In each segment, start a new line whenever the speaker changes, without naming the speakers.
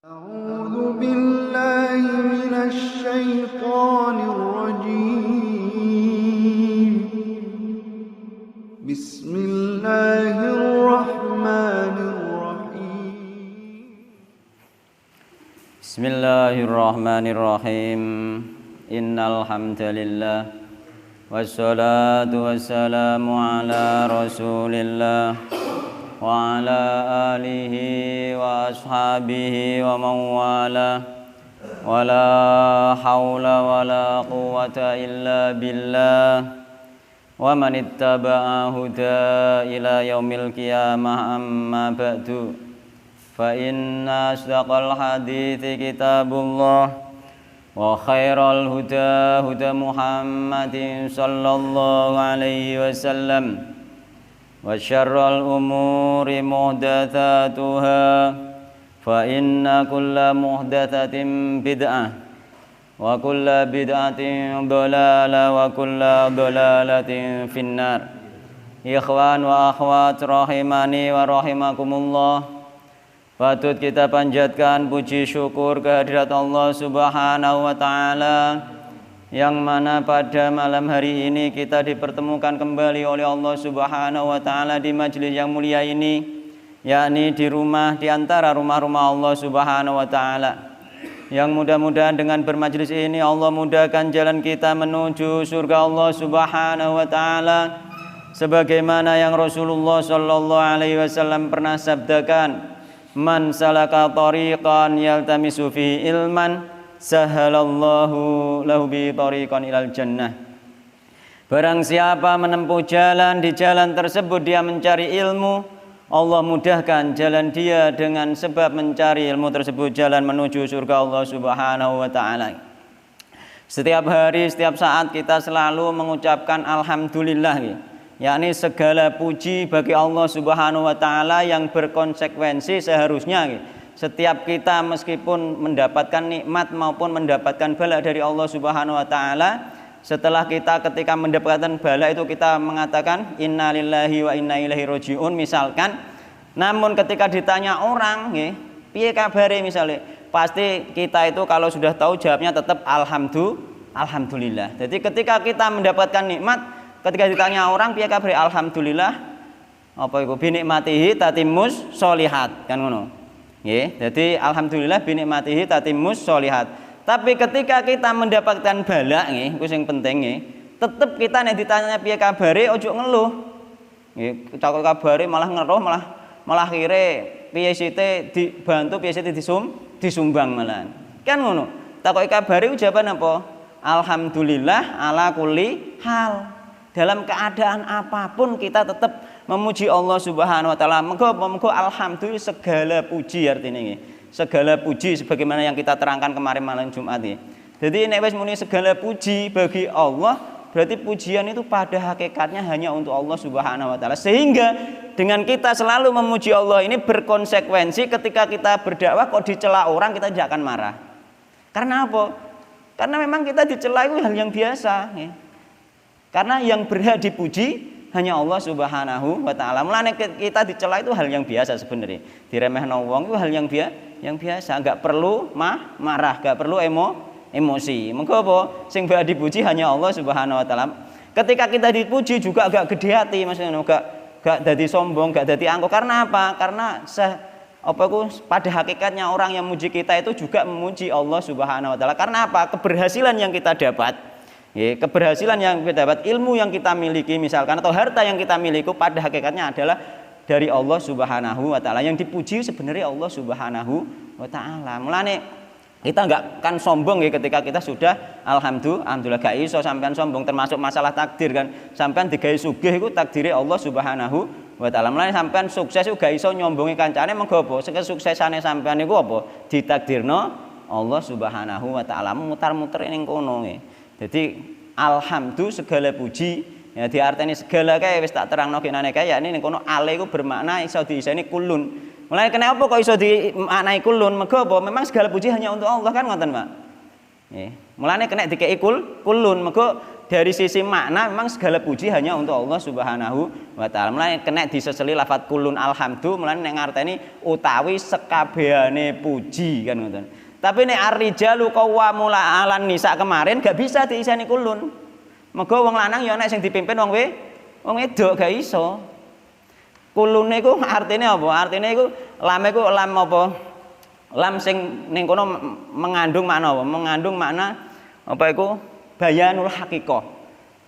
أعوذ بالله من الشيطان الرجيم بسم الله الرحمن الرحيم
بسم الله الرحمن الرحيم إن الحمد لله والصلاة والسلام على رسول الله وعلى آله وأصحابه ومن والاه ولا حول ولا قوة إلا بالله ومن اتبع هدى إلى يوم القيامة أما بعد فإن أصدق الحديث كتاب الله وخير الهدى هدى محمد صلى الله عليه وسلم وشر الأمور محدثاتها فإن كل محدثة بدعة وكل بدعة ضلالة وكل ضلالة في النار. Ikhwan wa akhwat rahimani wa rahimakumullah, patut kita panjatkan puji syukur kehadirat Allah Subhanahu wa Ta'ala, yang mana pada malam hari ini kita dipertemukan kembali oleh Allah Subhanahu wa Ta'ala di majelis yang mulia ini, yakni di rumah di antara rumah-rumah Allah Subhanahu wa Ta'ala, yang mudah-mudahan dengan bermajelis ini Allah mudahkan jalan kita menuju surga Allah Subhanahu wa Ta'ala, sebagaimana yang Rasulullah sallallahu alaihi wasallam pernah sabdakan, man salaka tariqan yaltamisu fi ilman sahalallahu lahu bi tariqan ilal jannah. Barang siapa menempuh jalan, di jalan tersebut dia mencari ilmu, Allah mudahkan jalan dia dengan sebab mencari ilmu tersebut jalan menuju surga Allah Subhanahu wa Ta'ala. Setiap hari, setiap saat kita selalu mengucapkan alhamdulillah, yakni segala puji bagi Allah Subhanahu wa Ta'ala yang berkonsekuensi seharusnya setiap kita meskipun mendapatkan nikmat maupun mendapatkan bala dari Allah Subhanahu wa Ta'ala, setelah kita ketika mendapatkan bala itu kita mengatakan innalillahi wa inna ilaihi rajiun misalkan. Namun ketika ditanya orang piye kabare misalnya, pasti kita itu kalau sudah tahu jawabnya tetap alhamdulillah. Jadi ketika kita mendapatkan nikmat, ketika ditanya orang piye kabare, alhamdulillah apa iku binikmatihi tatimmus sholihat, kan ngono. Jadi alhamdulillah binikmatihi tatimmus sholihat. Tapi ketika kita mendapatkan bala itu yang penting tetap kita nek ditanya piye kabare ojo ngeluh. Cakok kabare malah ngeluh, malah kire piye site dibantu, piye site disumbang malahan. Kan ngono. Takoki kabare jawaban apa? Alhamdulillah ala kulli hal. Dalam keadaan apapun kita tetap memuji Allah Subhanahu wa Ta'ala. Moga alhamdulillah segala puji artinya ini. Segala puji sebagaimana yang kita terangkan kemarin malam Jumat ini. Jadi nek wis muni segala puji bagi Allah, berarti pujian itu pada hakikatnya hanya untuk Allah Subhanahu wa Ta'ala. Sehingga dengan kita selalu memuji Allah ini berkonsekuensi ketika kita berdakwah kok dicela orang kita tidak akan marah. Karena apa? Karena memang kita dicela itu hal yang biasa. Karena yang berhak dipuji hanya Allah Subhanahu wa Ta'ala. Mulane kita dicela itu hal yang biasa sebenarnya. Diremehno wong itu hal yang biasa, enggak perlu marah, enggak perlu emosi. Mengko apa? Sing berhak dipuji hanya Allah Subhanahu wa Ta'ala. Ketika kita dipuji juga agak gede hati, maksudnya enggak dadi sombong, enggak dadi angkuh. Karena apa? Karena pada hakikatnya orang yang memuji kita itu juga memuji Allah Subhanahu wa Ta'ala. Karena apa? Keberhasilan yang kita dapat, keberhasilan yang kita dapat, ilmu yang kita miliki misalkan, atau harta yang kita miliki pada hakikatnya adalah dari Allah Subhanahu wa Ta'ala. Yang dipuji sebenarnya Allah Subhanahu wa Ta'ala. Mulane kita enggak kan sombong ketika kita sudah alhamdulillah, gak iso sampean sombong, termasuk masalah takdir kan. Sampean digawe sugih iku takdire Allah Subhanahu wa Ta'ala. Mulane sampean sukses iku gak iso nyombongi kancane, mengko apa? Kesuksesannya sampean iku apa? Ditakdirno Allah Subhanahu wa Ta'ala. Mutar-muter ning kono Jadi alhamdulillah segala puji, ya diarteni segala kae wis tak terangno kenane kae, yakni ning kono ale iku bermakna iso diiseni kulun. Mulane kenapa kok iso dimaknai kulun? Mergo apa? Memang segala puji hanya untuk Allah kan ngoten, Pak. Mulane kena dikei kulun. Mergo dari sisi makna memang segala puji hanya untuk Allah Subhanahu wa taala. Mulane kena diseseli lafaz kulun alhamdu, mulane nek ngarteni utawi sekabehane puji kan ngoten. Tapi nek ar-rijalu qawwamuna 'alan nisa kemarin gak bisa diiseni kulun. Mergo wong lanang ya nek sing dipimpin wong wedok gak iso. Kulune iku artine apa? Artine iku lam iku lam apa? Lam sing ning kono mengandung makna apa? Mengandung makna apa iku? Bayanul hakikoh.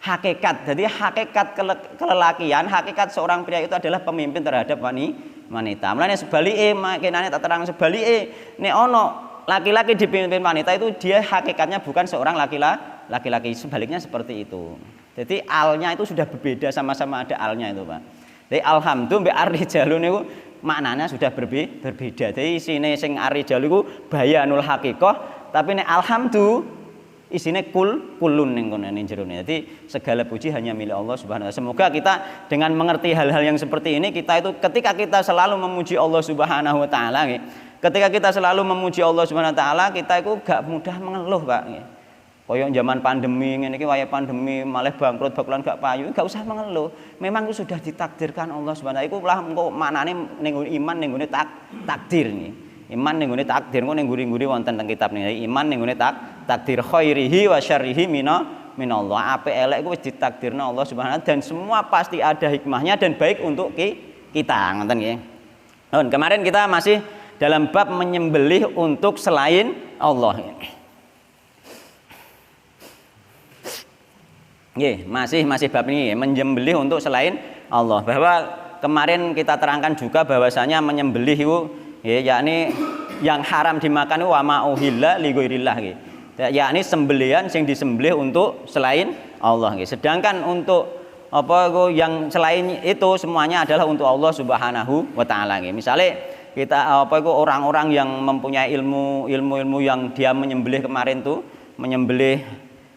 Hakikat. Jadi hakikat kelelakian, hakikat seorang pria itu adalah pemimpin terhadap wanita. Mulane sebalike makinane tak terang sebalike nek ono laki-laki dipimpin wanita itu dia hakikatnya bukan seorang laki-laki. Sebaliknya seperti itu. Jadi alnya itu sudah berbeda, sama-sama ada alnya itu, Pak. Jadi alhamdulillah mbek ar-rijalu niku maknanya sudah berbeda. Jadi isine sing ar-rijalu iku bayanul hakikoh, tapi nek alhamdulillah isine kulun ning kono ning jero. Jadi segala puji hanya milik Allah Subhanahu wa taala. Semoga kita dengan mengerti hal-hal yang seperti ini, kita itu ketika kita selalu memuji Allah Subhanahu wa taala nggih. Ketika kita selalu memuji Allah Subhanahu wa taala, kita itu gak mudah mengeluh, Pak nggih. Kaya zaman pandemi ngene iki waya pandemi malah bangkrut bakulan gak payu, gak usah mengeluh. Memang itu sudah ditakdirkan Allah Subhanahu wa taala. Iku lah engko maknane ning iman ning gone takdir nggih. Iman ning gone takdir engko ning guri-guri wonten teng kitab niki. Iman ning gone takdir khairihi wa syarrihi minallah. Apik elek ku wis ditakdirna Allah Subhanahu wa taala dan semua pasti ada hikmahnya dan baik untuk kita, ngoten nggih. Kemarin kita masih dalam bab menyembelih untuk selain Allah. Nggih, masih bab ini menyembelih untuk selain Allah. Bahwa kemarin kita terangkan juga bahwasanya menyembelih itu yakni yang haram dimakan wa ma uhilla li ghairillah nggih. Yakni sembelihan yang disembelih untuk selain Allah nggih. Sedangkan untuk apa yang selain itu semuanya adalah untuk Allah Subhanahu wa taala nggih. Misale kita orang-orang yang mempunyai ilmu yang dia menyembelih kemarin tuh menyembelih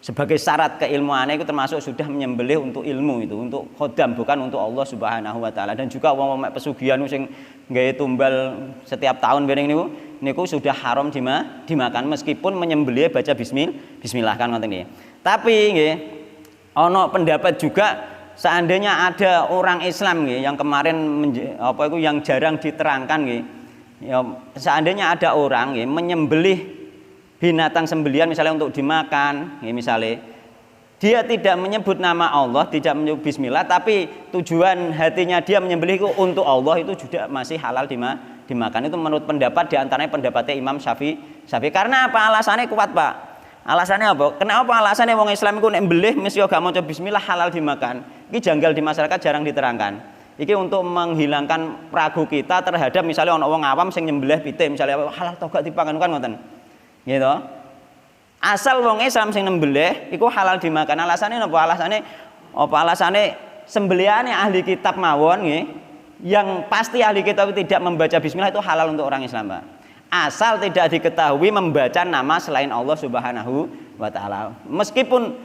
sebagai syarat keilmuannya itu termasuk sudah menyembelih untuk ilmu itu, untuk khodam bukan untuk Allah Subhanahu wa taala. Dan juga wong pesugihan sing gawe tumbal setiap tahun bareng niku sudah haram dimakan meskipun menyembelih baca bismillah kan ngoten nggih. Tapi nggih ana pendapat juga seandainya ada orang Islam nggih yang kemarin yang jarang diterangkan nggih. Ya, seandainya ada orang nggih menyembelih binatang sembelihan misalnya untuk dimakan, ya misalnya dia tidak menyebut nama Allah, tidak menyebut bismillah, tapi tujuan hatinya dia menyembelih itu untuk Allah, itu juga masih halal dimakan. Itu menurut pendapat diantaranya pendapatnya Imam Syafi'i. Karena apa? Alasannya kuat, Pak. Alasannya apa? Kenapa alasannya wong Islam itu nek mbelih mesti gak maca bismillah halal dimakan. Iki janggal di masyarakat jarang diterangkan. Iki untuk menghilangkan ragu kita terhadap misalnya ana wong awam sing nyembelih pitik misalnya halal toh gak dipangan kan ngoten. Gitu. Asal wong Islam sing nembelih iku halal dimakan. Alasannya apa? Alasannya sembelihane ahli kitab mawon nggih. Yang pasti ahli kitab tidak membaca bismillah itu halal untuk orang Islam, Pak. Asal tidak diketahui membaca nama selain Allah Subhanahu wa taala. Meskipun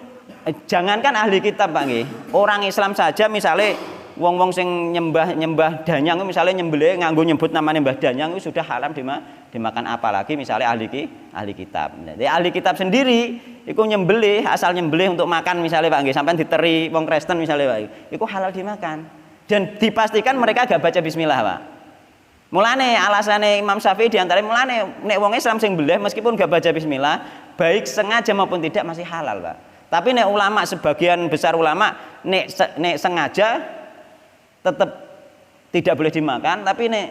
jangankan ahli kitab, Pak nggih. Orang Islam saja misalnya wong-wong sing nyembah danyang misalnya nyembelih nganggo nyebut namanya Mbah Danyang itu sudah haram dimakan, apalagi misalnya ahli kitab. Jadi ahli kitab sendiri iku nyembelih, asal nyembelih untuk makan misalnya Pak nggih, sampean diteri wong Kristen misalnya Pak, iku halal dimakan. Dan dipastikan mereka gak baca bismillah, Pak. Mulane alasane Imam Syafi'i diantara mulane nek wong Islam sing belih meskipun gak baca bismillah, baik sengaja maupun tidak masih halal, Pak. Tapi nek ulama sebagian besar ulama nek sengaja tetap tidak boleh dimakan, tapi nek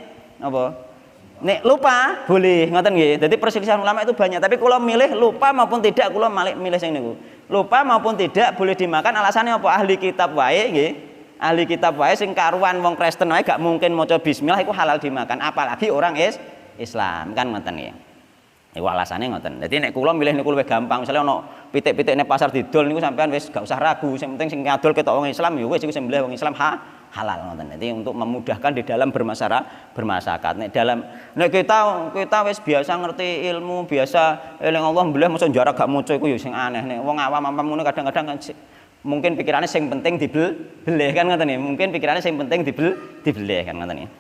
lupa boleh, ngoten nggih. Jadi perselisihan ulama itu banyak, tapi kula milih lupa maupun tidak, kula milih sing niku. Lupa maupun tidak boleh dimakan, alasannya apa? Ahli kitab wae nggih. Ahli kitab wae sing karuan wong Kristen wae gak mungkin maca bismillah iku halal dimakan, apalagi orang Islam kan ngoten nggih. Iku alasannya ngoten. Jadi nek kula milih niku luwih gampang. Misalnya ana pitik-pitik nek pasar didol niku sampean wis gak usah ragu, sing penting sing ngadol ketok wong Islam ya wis iku sing milih wong Islam halal ngoten. Jadi untuk memudahkan di dalam bermasyarakat. Nek kita wis biasa ngerti ilmu, biasa eling Allah mbleh mosok jarak gak maca iku ya sing aneh. Nek wong awam-awam ngono kadang-kadang kan mungkin pikirannya sing penting dibeleh kan ngoten nggih. Mungkin pikirannya sing penting dibeleh kan ngoten nggih.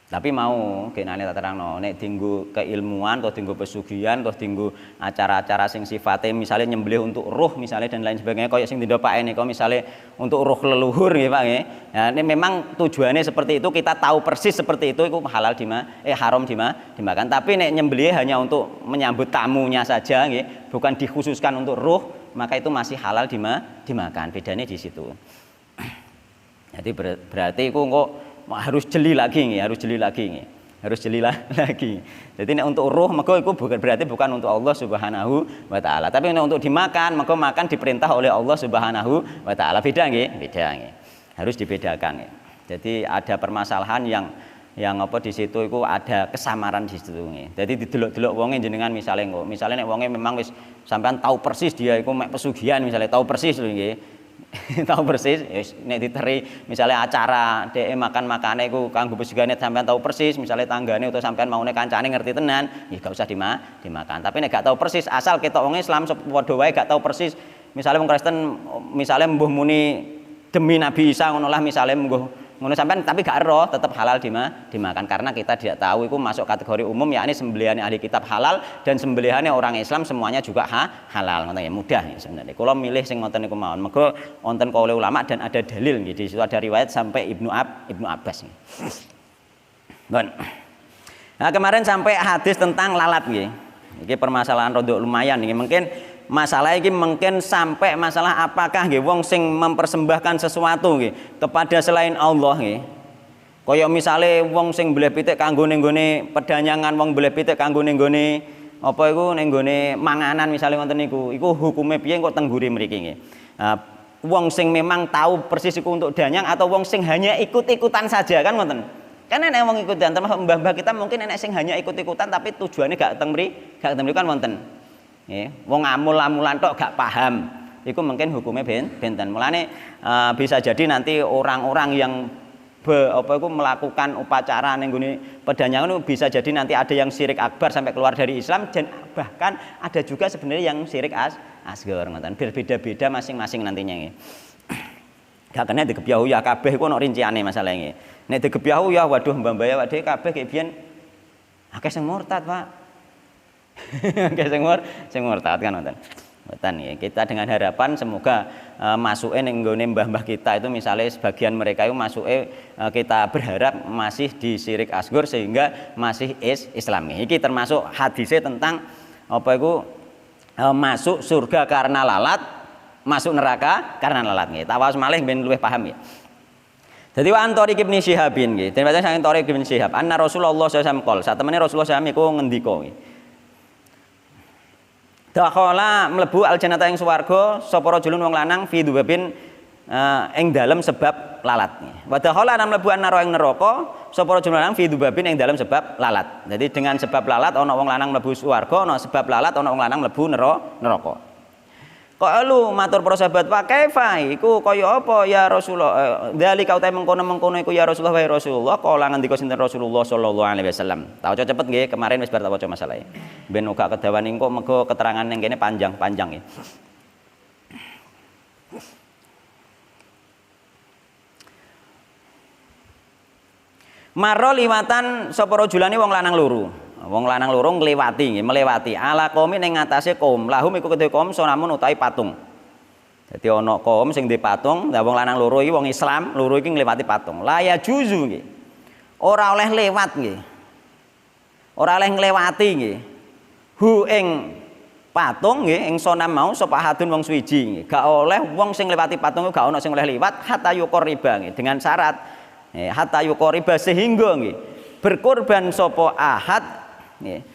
Tapi mau genane tak terangno nek dienggo keilmuan atau dienggo pesugihan atau dienggo acara-acara sing sifatnya misalnya nyembelih untuk ruh misalnya dan lain sebagainya kaya sing dindo Pak Eko misalnya untuk ruh leluhur nggih Pak nggih. Nah, ini memang tujuannya seperti itu, kita tahu persis seperti itu halal haram dimakan. Tapi nek nyembelih hanya untuk menyambut tamunya saja nggih, bukan dikhususkan untuk ruh, maka itu masih halal dimakan. Bedanya di situ. Jadi berarti itu kok harus jeli lagi nih, harus jeli lagi. Jadi ini untuk ruh maka itu berarti bukan untuk Allah Subhanahu wa taala. Tapi untuk dimakan, maka makan diperintah oleh Allah Subhanahu wa taala. Beda nggih? Harus dibedakan nggih. Jadi ada permasalahan yang apa di situ itu ada kesamaran di situ nggih. Jadi didelok-delok wonge jenengan misalnya nek wonge memang wis sampean tahu persis dia iku mek pesugihan misalnya tahu persis lho nggih. Tahu persis nek diteri misalnya acara dhek makan-makane iku kanggo pesugane sampean tahu persis misalnya tanggane utawa sampean maune kancane ngerti tenan ya gak usah dimakan. Tapi nek gak tahu persis asal ketok wong Islam padha wae gak tahu persis misalnya wong Kristen misalnya mbuh muni demi Nabi Isa ngono lah misalnya mbuh ngono sampean tapi gak ero tetap halal dimakan karena kita tidak tahu itu masuk kategori umum yakni sembelihane ahli kitab halal dan sembelihane orang Islam semuanya juga halal ngoten ya mudah ya sebenarnya. Kula milih sing ngoten niku mawon. Mergo wonten kaulih ulama dan ada dalil nggih di situ ada riwayat sampai Ibnu Abbas nggih. Nah, kemarin sampai hadis tentang lalat nggih. Iki permasalahan rodok lumayan nggih mungkin masalah ini mungkin sampai masalah apakah nggih wong sing mempersembahkan sesuatu nggih kepada selain Allah nggih. Kaya misale wong sing mbleh pitik kanggo ning gone pedanyangan, wong mbleh pitik kanggo ning gone apa iku ning gone manganan misale wonten niku. Iku hukume piye kok teng mburi mriki nggih. Wong sing memang tahu persis iku untuk danyang atau wong sing hanya ikut-ikutan saja kan ngoten. Kan enek wong ikutan termasuk mbah-mbah kita mungkin enek sing hanya ikut-ikutan tapi tujuannya gak teng mriki kan wonten. Wong amul-amulan tok gak paham, itu mungkin hukumnya benten. Mulane bisa jadi nanti orang-orang yang melakukan upacara ning gone pedanyangan itu bisa jadi nanti ada yang syirik akbar sampai keluar dari Islam dan bahkan ada juga sebenarnya yang syirik asghar ngoten. Berbeda-beda masing-masing nantinya nggih. Gak kena digebyahu ya kabeh iku ono rinciane masalah nggih. Nek digebyahu ya waduh mbah-mbah ya waduh kabeh kayak biyen akeh sing murtad, Pak. Oke, sing murtad kan wonten. Ya. Kita dengan harapan semoga masuke ning nggone mbah-mbah kita itu misalnya sebagian mereka itu masuke kita berharap masih di syirik asghar sehingga masih Islam. Iki termasuk hadisnya tentang apa iku masuk surga karena lalat, masuk neraka karena lalat nggih. Tawas malih ben luwih paham ya. Jadi wa Tariq bin Syihabin nggih. Dene saking Tariq bin Syihab, anna Rasulullah sallallahu alaihi wasallam satemene Rasulullah sallallahu alaihi wasallam iku ngendika nggih. Dakhala mlebu aljannata ing swarga sapa rajulun wong lanang fi dzubabin ing dalem sebab lalat. Wa dakhala lan mlebu annara ing neraka sapa rajulun lanang fi dzubabin ing dalem sebab lalat. Jadi dengan sebab lalat ana wong lanang mlebu swarga, ana sebab lalat ana wong lanang mlebu neraka. Qalu matur para sahabat wa kaifa iku kaya apa ya Rasulullah dzalika utahe mengkono-mengkono iku ya Rasulullah wa Rasulullah kala ngendika sinten Rasulullah sallallahu alaihi wasallam. Tak waca cepet nggih kemarin wis bar tak waca masalahe. Ben uga kedawan engko mergo keterangan ning kene panjang nggih. Maro liwatan sapa rajulane wong lanang loro. Wong lanang loro ngliwati, melewati ala qaum ning ngatasé kaum. Lahum iku kedhe kaum sonamun utawi patung. Dadi ana kaum sing ndek patung, lah wong lanang loro iki wong Islam, loro iki ngliwati patung. La ya juzu nggih. Ora oleh lewat nggih. Ora oleh ngliwati nggih. Hu ing patung nggih ing sonam mau sapa hadun wong suwiji nggih. Gak oleh wong sing ngliwati patung gak ono sing oleh liwat hatta yuqriba nggih dengan syarat hatta yuqriba sehingga nggih berkorban sapa ahad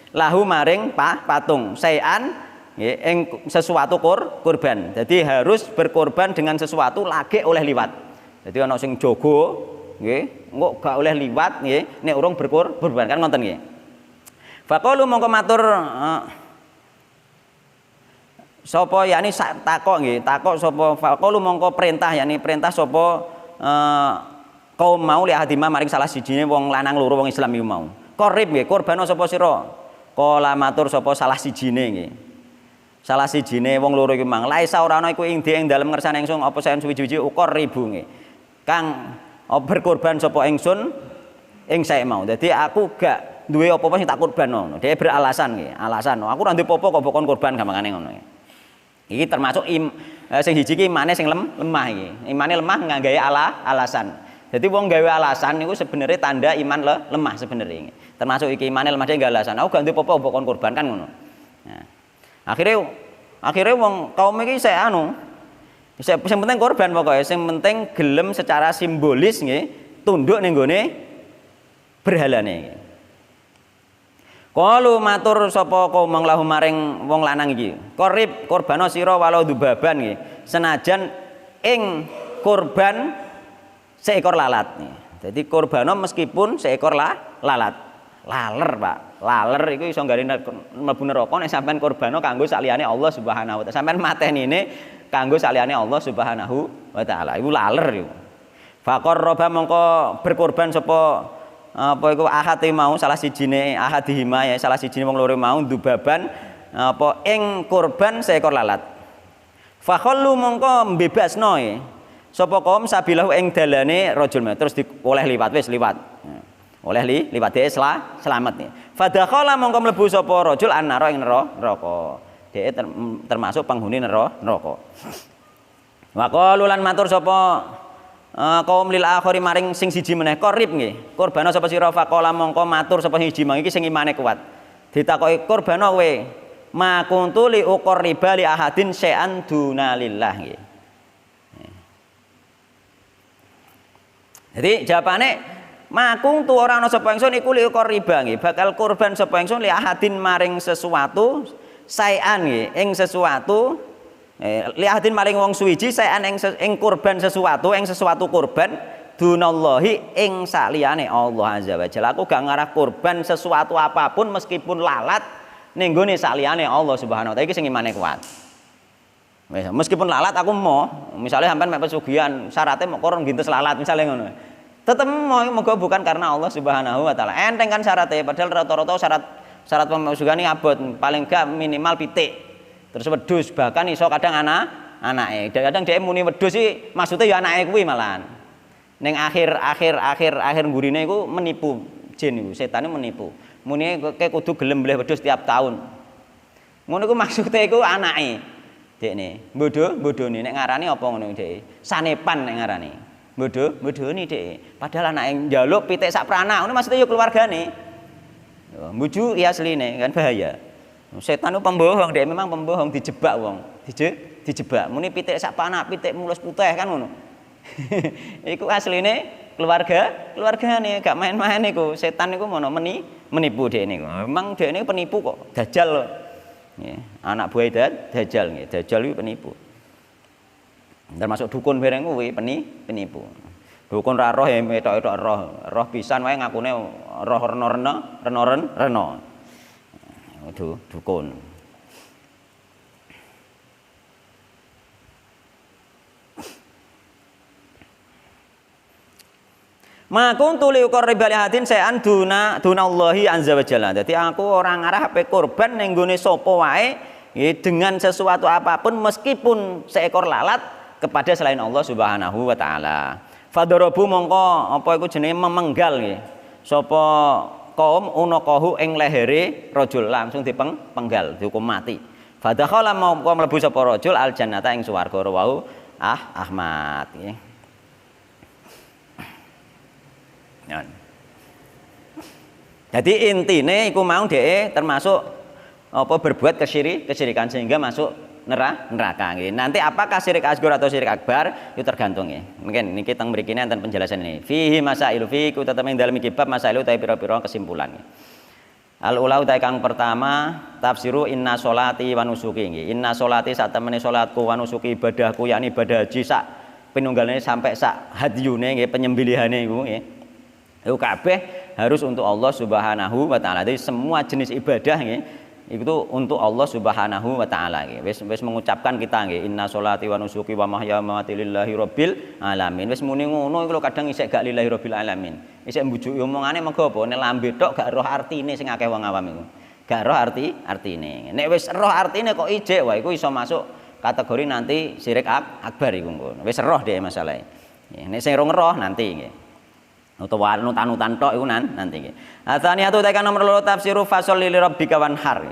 lahu maring patung sayan ing sesuatu kurban. Jadi harus berkorban dengan sesuatu lagi oleh liwat. Jadi ana sing jogo nggih engko gak oleh liwat nggih nek urung berkorban kan ngoten nggih. Faqalu mongko matur sapa yani takok nggih takok sapa faqalu mongko perintah yani perintah sapa kaum mau li ahadima maring salah sijine wong lanang loro wong Islam iku mau. Korib nggih, korbano sapa sira? Kala matur sapa salah sijine nggih. Salah sijine wong loro iku mang. Laisa ora ana iku ing dalem ngersane ingsun apa saen suwi-wiji ukor ribu nggih. Kang berkorban sapa ingsun ing sae mau. Dadi aku gak duwe apa-apa sing tak kurbanno. Dhek beralasan nggih, alasan. Aku ora duwe apa-apa kok mbok kon kurban gampangane ngono. Iki termasuk sing hiji iki imane sing lemah iki. Imane lemah nggawe alasan. Jadi wong gawe alasan niku sebenarnya tanda iman lemah sebenarnya. Termasuk iki imane lemah dia gawe alasan. Aku gak duwe apa-apa mbok kon kurban kan ngono. Nah, akhirnya wong kaum iki sik anu. Sing penting korban pokoknya, sing penting gelem secara simbolis nggih tunduk ning gone berhalane. Qalu matur sapa kaum lahu maring wong lanang iki. Qarib kurbana sira walau dubaban nggih. Senajan ing kurban seekor lalat nih. Jadi kurbana meskipun seekor lalat. Laler, Pak. Laler iku iso nggari mlebu neraka nek sampean kurbana kanggo saliyane Allah Subhanahu wa taala. Sampean matenine kanggo saliyane Allah Subhanahu wa taala. Iku laler iku. Faqarraba mongko berkorban sapa apa iku ahad mau salah sijine ahadihima ya salah sijine wong loro mau dubaban apa ing kurban seekor lalat. Fakhallu mongko mbebasno sapa kaum sabilahu ing dalane rajul terus oleh liwat wis liwat. Oleh liwat dhek selamat nih. Fadakhala mongko mlebu sapa rajul annara ing neraka. Dhek termasuk penghuni neraka. Wa qalu lan matur sapa kaum lil akhiri maring sing siji meneh qarib nggih. Kurbana sapa sira faqala mongko matur sapa siji mang iki sing imane kuat. Ditakoki kurbana kowe ma kuntu li uqriba li ahadin syai'an dunalillah nggih. Jadi jawabane makung tu ora ana sapa ingsun iku li qoriba nggih bakal kurban sapa ingsun li ahadin maring sesuatu saean nggih ing sesuatu li ahadin maring wong suwiji saean ing kurban sesuatu ing sesuatu kurban dunallahi ing saliyane Allah azza wa jalla. Aku gak ngarah kurban sesuatu apapun meskipun lalat ning gone saliyane Allah Subhanahu wa taala. Iki sing imane kuat. Meskipun lalat aku mau misalnya sampean mek pesugihan syaratnya mau koron gintes lalat misalnya ngono. Tetep mau moga bukan karena Allah Subhanahu wa taala. Enteng kan syaratnya padahal rata-rata syarat pesugihan ini abot paling gak minimal pitik. Terus wedhus bahkan iso kadang anake. Kadang dhek muni wedhus iki maksudnya ya anake kuwi malahan. Ning akhir gurine iku menipu jin iku, setan menipu. Muni kowe kudu gelem mbleh wedhus tiap tahun. Ngono iku maksudnya iku anake. Dekne, bodho-bodhone nek ngarani apa ngono dhek. Sanepan nek ngarani. Bodho-bodhone dhek. Padahal anake njaluk pitik sak pranak, ngono maksudnya ya keluargane. Yo mbuju ki asline kan bahaya. Setan itu pembohong, dhek memang pembohong dijebak wong. Dijebak. Muni pitik sak pranak, pitik mulus putih kan ngono. Iku asline keluargane gak main-main iku. Setan iku mono menipu dhek niku. Memang dhek niku penipu kok. Dajjal loh. Ya, anak buah Dajjal nggih. Dajjal iki penipu. Termasuk dukun bareng kuwi penipu. Dukun ra roh ya etok-etok roh pisan wae ngakune roh reno. Dukun. Ma kuntu li uqarriba li hadin sayan dunallahi azza wa jalla. Dadi aku ora ngarah ape kurban ning gone sapa wae dengan sesuatu apapun meskipun seekor lalat kepada selain Allah Subhanahu wa taala. Fadarabu mongko apa iku jenenge memenggal nggih. Sapa kaum unaqahu ing lehere rajul langsung dipenggal, dihukum mati. Fadakhala mongko mlebu sapa rajul al jannata ing swarga rawahu Ahmad nggih. Jadi intine iku mau dhek termasuk apa berbuat kesyirikan sehingga masuk neraka nggih. Nanti apakah syirik asghar atau syirik akbar itu tergantung nggih. Mungkin niki teng mriki enten penjelasan ini. Fihi masailu fi ku tetep ing dalem iki bab masailu ta pira-pira kesimpulan. Al ula utai kang pertama tafsiru inna sholati wa nusuki nggih. Inna sholati sak temene salatku wa nusuki ibadahku yakni ibadah haji sak pinunggalane sampai sak hadyune nggih penyembelihane iku nggih. Itu kabeh harus untuk Allah Subhanahu wa taala. Jadi semua jenis ibadah nggih itu untuk Allah Subhanahu wa taala nggih. Wis mengucapkan kita nggih inna sholati wa nusuki wa mahya wa mamati lillahi rabbil alamin. Wis muni ngono iku kadang isek gak lillahi rabbil alamin. Isek mbujuki omongane mergo apa? Nek lambe tok gak roh artine sing akeh wong awam iku. Gak roh artine. Nek wis roh artine kok ijek wae iku iso masuk kategori nanti syirik akbar iku. Wis roh dhek masalahe. Nek sing roh nanti nggih. utawa nutan-nutan tok iku nanti iki. Atsaniyatu tekan nomor 2 tafsiru fasholli li rabbika wanhar.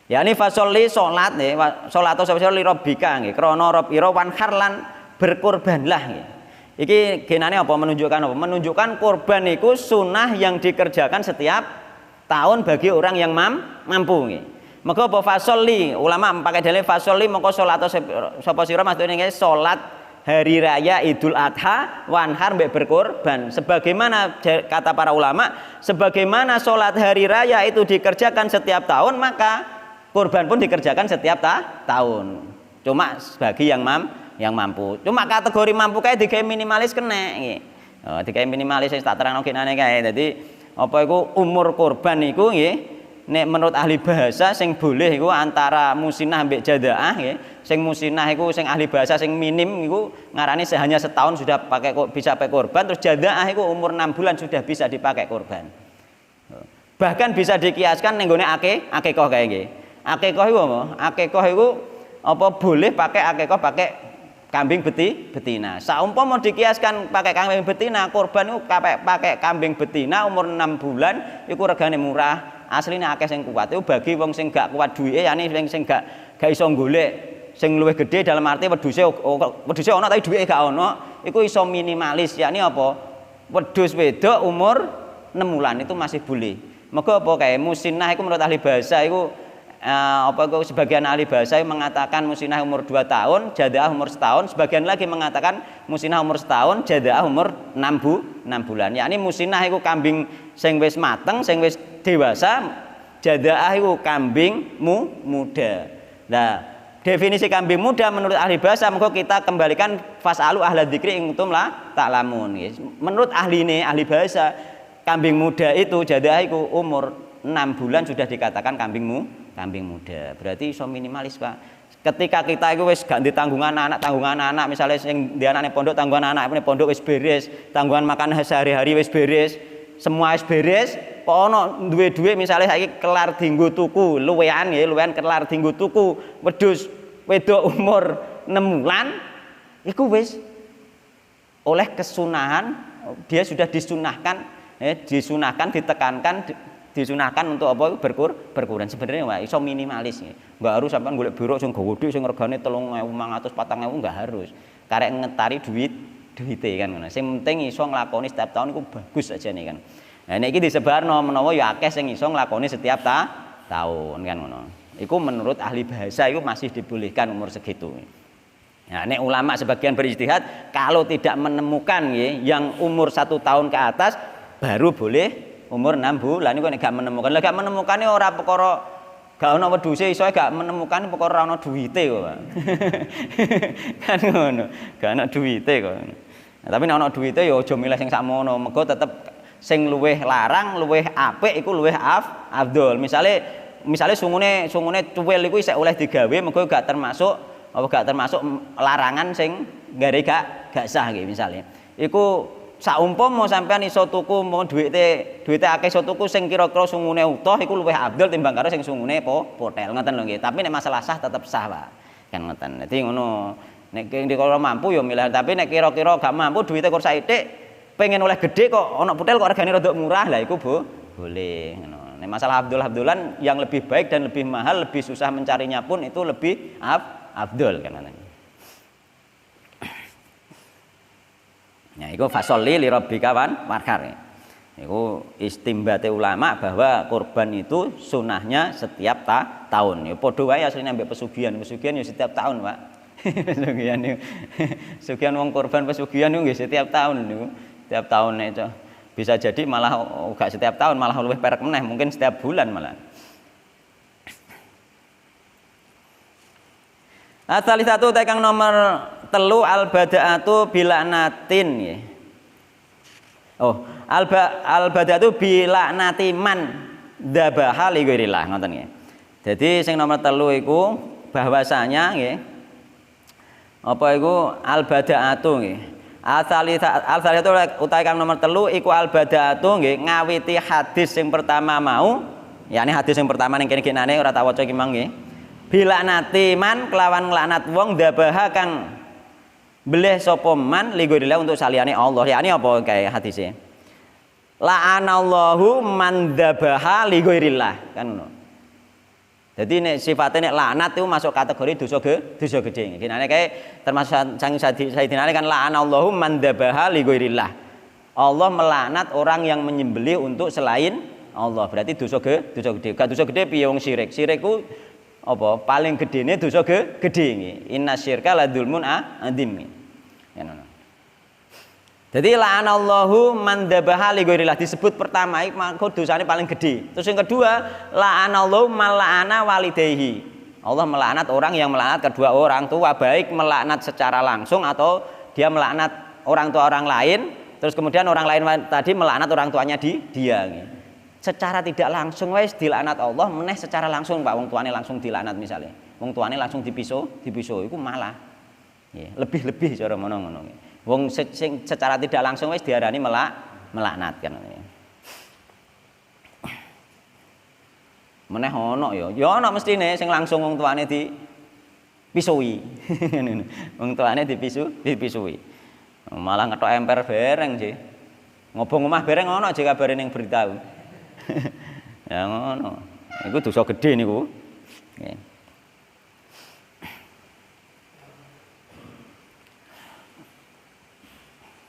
Ya ini fasholli salat nggih, salat atau li rabbika nggih, krana rabbira wanhar lan berkurbanlah nggih. Iki genane apa menunjukkan apa? Menunjukkan kurban iku sunah yang dikerjakan setiap tahun bagi orang yang mampu nggih. Maka apa fasholli ulama pakai dalil fasholli mongko salat atau sapa sira maksudnya nggih salat hari raya Idul Adha wanhar mbek berkurban. Sebagaimana kata para ulama, sebagaimana salat hari raya itu dikerjakan setiap tahun, maka kurban pun dikerjakan setiap tahun. Cuma bagi yang mampu. Cuma kategori mampu kae digawe minimalis kena nggih. Oh, digawe minimalis wis tak terangno kinane kae. Dadi apa iku umur kurban iku nggih nek menurut ahli bahasa sing boleh iku antara musinah mbek jadaah nggih. Sing musinah iku sing ahli bahasa sing minim iku ngarani hanya setahun sudah bisa pakai kurban, terus jadaah iku umur 6 bulan sudah bisa dipakai kurban. Bahkan bisa dikiaskan ning gone akikah kae nggih. Akikah iku apa? Akikah iku apa boleh pakai akikah pakai kambing betina. Saumpama dikiaskan pakai kambing betina, kurban iku pakai kambing betina umur 6 bulan iku regane murah. Asline akeh sing kuat. Iku bagi wong sing gak kuat duwike, yani sing gak iso golek sing luwih gede dalam arti wedhuse ana tapi duwike gak ana, iku iso minimalis. Yani apa? Wedhus wedok umur 6 bulan itu masih boleh. Mergo apa kae musinah iku menurut ahli bahasa iku sebagian ahli bahasa mengatakan musinah umur 2 tahun, jadaah umur setahun, sebagian lagi mengatakan musinah umur setahun, jadaah umur 6 bulan. Yakni musinah iku kambing sing wis mateng, sing wis dewasa, jadaah iku kambing muda. Nah, definisi kambing muda menurut ahli bahasa mengko kita kembalikan fasalu ahla dzikri in kuntum la ta'lamun. Menurut ahli bahasa, kambing muda itu jadaah iku umur 6 bulan sudah dikatakan kambing muda. Berarti iso minimalis, Pak. Ketika kita iku wis gak ditanggungan anak misalnya sing di anake pondok tanggungan anake pondok wis beres, tanggungan makan sehari-hari wis beres, semua wis beres, kok ono duwe misalnya saiki kelar dinggo tuku, luwehan kelar dinggo tuku wedhus wedok umur 6 bulan iku wis oleh kesunahan, dia sudah disunahkan disunahkan untuk apa berkurban. Sebenarnya Pak iso minimalis nggih. Enggak harus sampean golek buruk sing gede sing regane 3.500 4.000 enggak harus. Karek ngetari duwite kan ngono. Sing penting iso nglakoni setiap tahun iku bagus aja nih kan. Nah nek iki disebarno menawa ya akeh sing iso nglakoni setiap tahun kan ngono. Iku menurut ahli bahasa iku masih dibolehkan umur segitu. Nah, nek ulama sebagian berijtihad kalau tidak menemukan yang umur 1 tahun ke atas baru boleh umur 6 bulan niku nek gak menemukan. Lah gak menemukane ora perkara gak ono wedhuse iso gak menemukan perkara ora ono duwite kok, Pak. Kan ngono. Gak ono duwite kok. Nah, tapi nek ono duwite ya aja milih sing sakmono. Mergo tetep sing luwih larang, luwih apik iku luwih afdol. Misale sungune cuwil iku isih oleh digawe mergo gak termasuk larangan sing gare gak sah nggih misale. Iku saumpama sampean iso tuku mau duwite akeh iso tuku sing kira-kira sungune utuh iku luwih abdul timbang karo sing sungune potel ngoten lho nggih. Tapi nek masalah sah tetep sah, Pak. Kan ngoten. Dadi ngono. Nek kalau mampu ya milih, tapi nek kira-kira gak mampu duwite kok saithik pengen oleh gede kok ana potel kok regane rada murah lah iku boleh ngono. Nek masalah abdul-abdulan yang lebih baik dan lebih mahal, lebih susah mencarinya pun itu lebih abdul kan ngoten. Ya, itu fasolli li rabbika wanhar. Itu istimbate ulama bahwa kurban itu sunahnya setiap tahun. Ya padha wae asline ambek pesugihan ya setiap tahun, Pak. Pesugihan wong kurban pesugihan niku nggih setiap tahun niku. Setiap tahun itu bisa jadi malah enggak setiap tahun, malah luwih perek meneh, mungkin setiap bulan malah. Asal satu tekang nomor telu al-bada'atu bila'natin ya. Oh, al-bada'atu bila'nati man dzabaha li ghairillah ngoten nggih. Jadi sing nomor telu iku bahwasanya nggih apa iku al-bada'atu nggih. Asal satu utawi kang nomor telu iku al-bada'atu nggih ngawiti hadis sing pertama mau, yakni hadis yang pertama ning kene genane ora tak waca iki mang nggih. Bila'nati man kelawan nglaknat wong dzabaha kang beleh sapa man li ghairillah untuk saliyane Allah. Yakni apa kae hadise? La'anallahu man dzabaha li ghairillah kan ngono. Jadi nek sifatnya nek laknat itu masuk kategori dosa gede. Dinane kae termasuk sang Sayyidina Ali kan la'anallahu man dzabaha li ghairillah. Allah melaknat orang yang menyembelih untuk selain Allah. Berarti dosa gede. Gak dosa gede piye wong syirik. Syirik ku apa? Paling gedene dosa gede nggih. Innasyirka la dzulmun adzim. Ya ngono. Jadi la'anallahu man dzabaha li ghairillah disebut pertama iku dosane paling gede. Terus yang kedua, la'anallahu man la'ana walidayhi. Allah melaknat orang yang melaknat kedua orang tua, baik melaknat secara langsung atau dia melaknat orang tua orang lain, terus kemudian orang lain tadi melaknat orang tuanya dia. Secara tidak langsung wis dilaknat Allah, meneh secara langsung Pak wong tuane langsung dilaknat misalnya. Wong tuane langsung dipiso iku malah lebih cara ngono-ngono. Wong sing secara tidak langsung wis diarani melaknat kan. Meneh ono ya ono mestine sing langsung wong tuane dipisui. Wong tuane dipisui. Malah ngetok emper bareng sih. Ngobong omah bareng ono aja kabare ning berita. Ya ngono. Iku dosa gedhe niku. Nggih.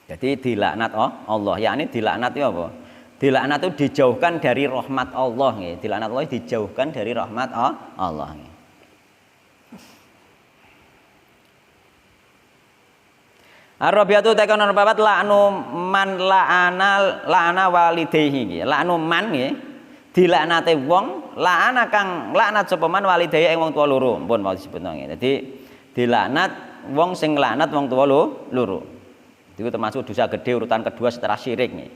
Jadi dilaknat Allah, yakni dilaknat itu apa? Dilaknat itu dijauhkan dari rahmat Allah, nggih. Dilaknat Allah dijauhkan dari rahmat Allah, nggih. Ar-rabiatu takon nomor 4 la'nu man la'ana walidayhi nggih. La'nu man nggih. Dilaknate wong la'ana kang laknat sapa man walidayhi ing wong tuwa loro. Mpun mau disebutno nggih. Dadi dilaknat wong sing laknat wong tuwa loro. Itu termasuk dosa gede urutan kedua setelah syirik nih.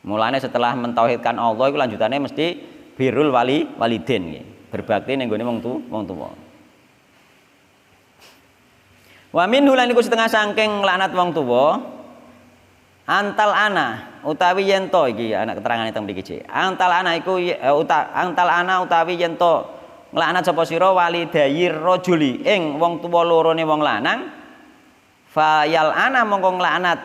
Mulanya setelah mentauhidkan Allah itu lanjutannya mesti birrul walidin nih. Berbakti ning gone wong tuwa. Wa minhu lan iku setengah saking laknat wong tuwa antal ana utawi yen to iki anak keterangane teng mriki. Antal ana iku antal ana utawi yen to nglaknat sapa sira walidayir rajuli ing wong tuwa lorone wong lanang fayal ana mongko nglaknat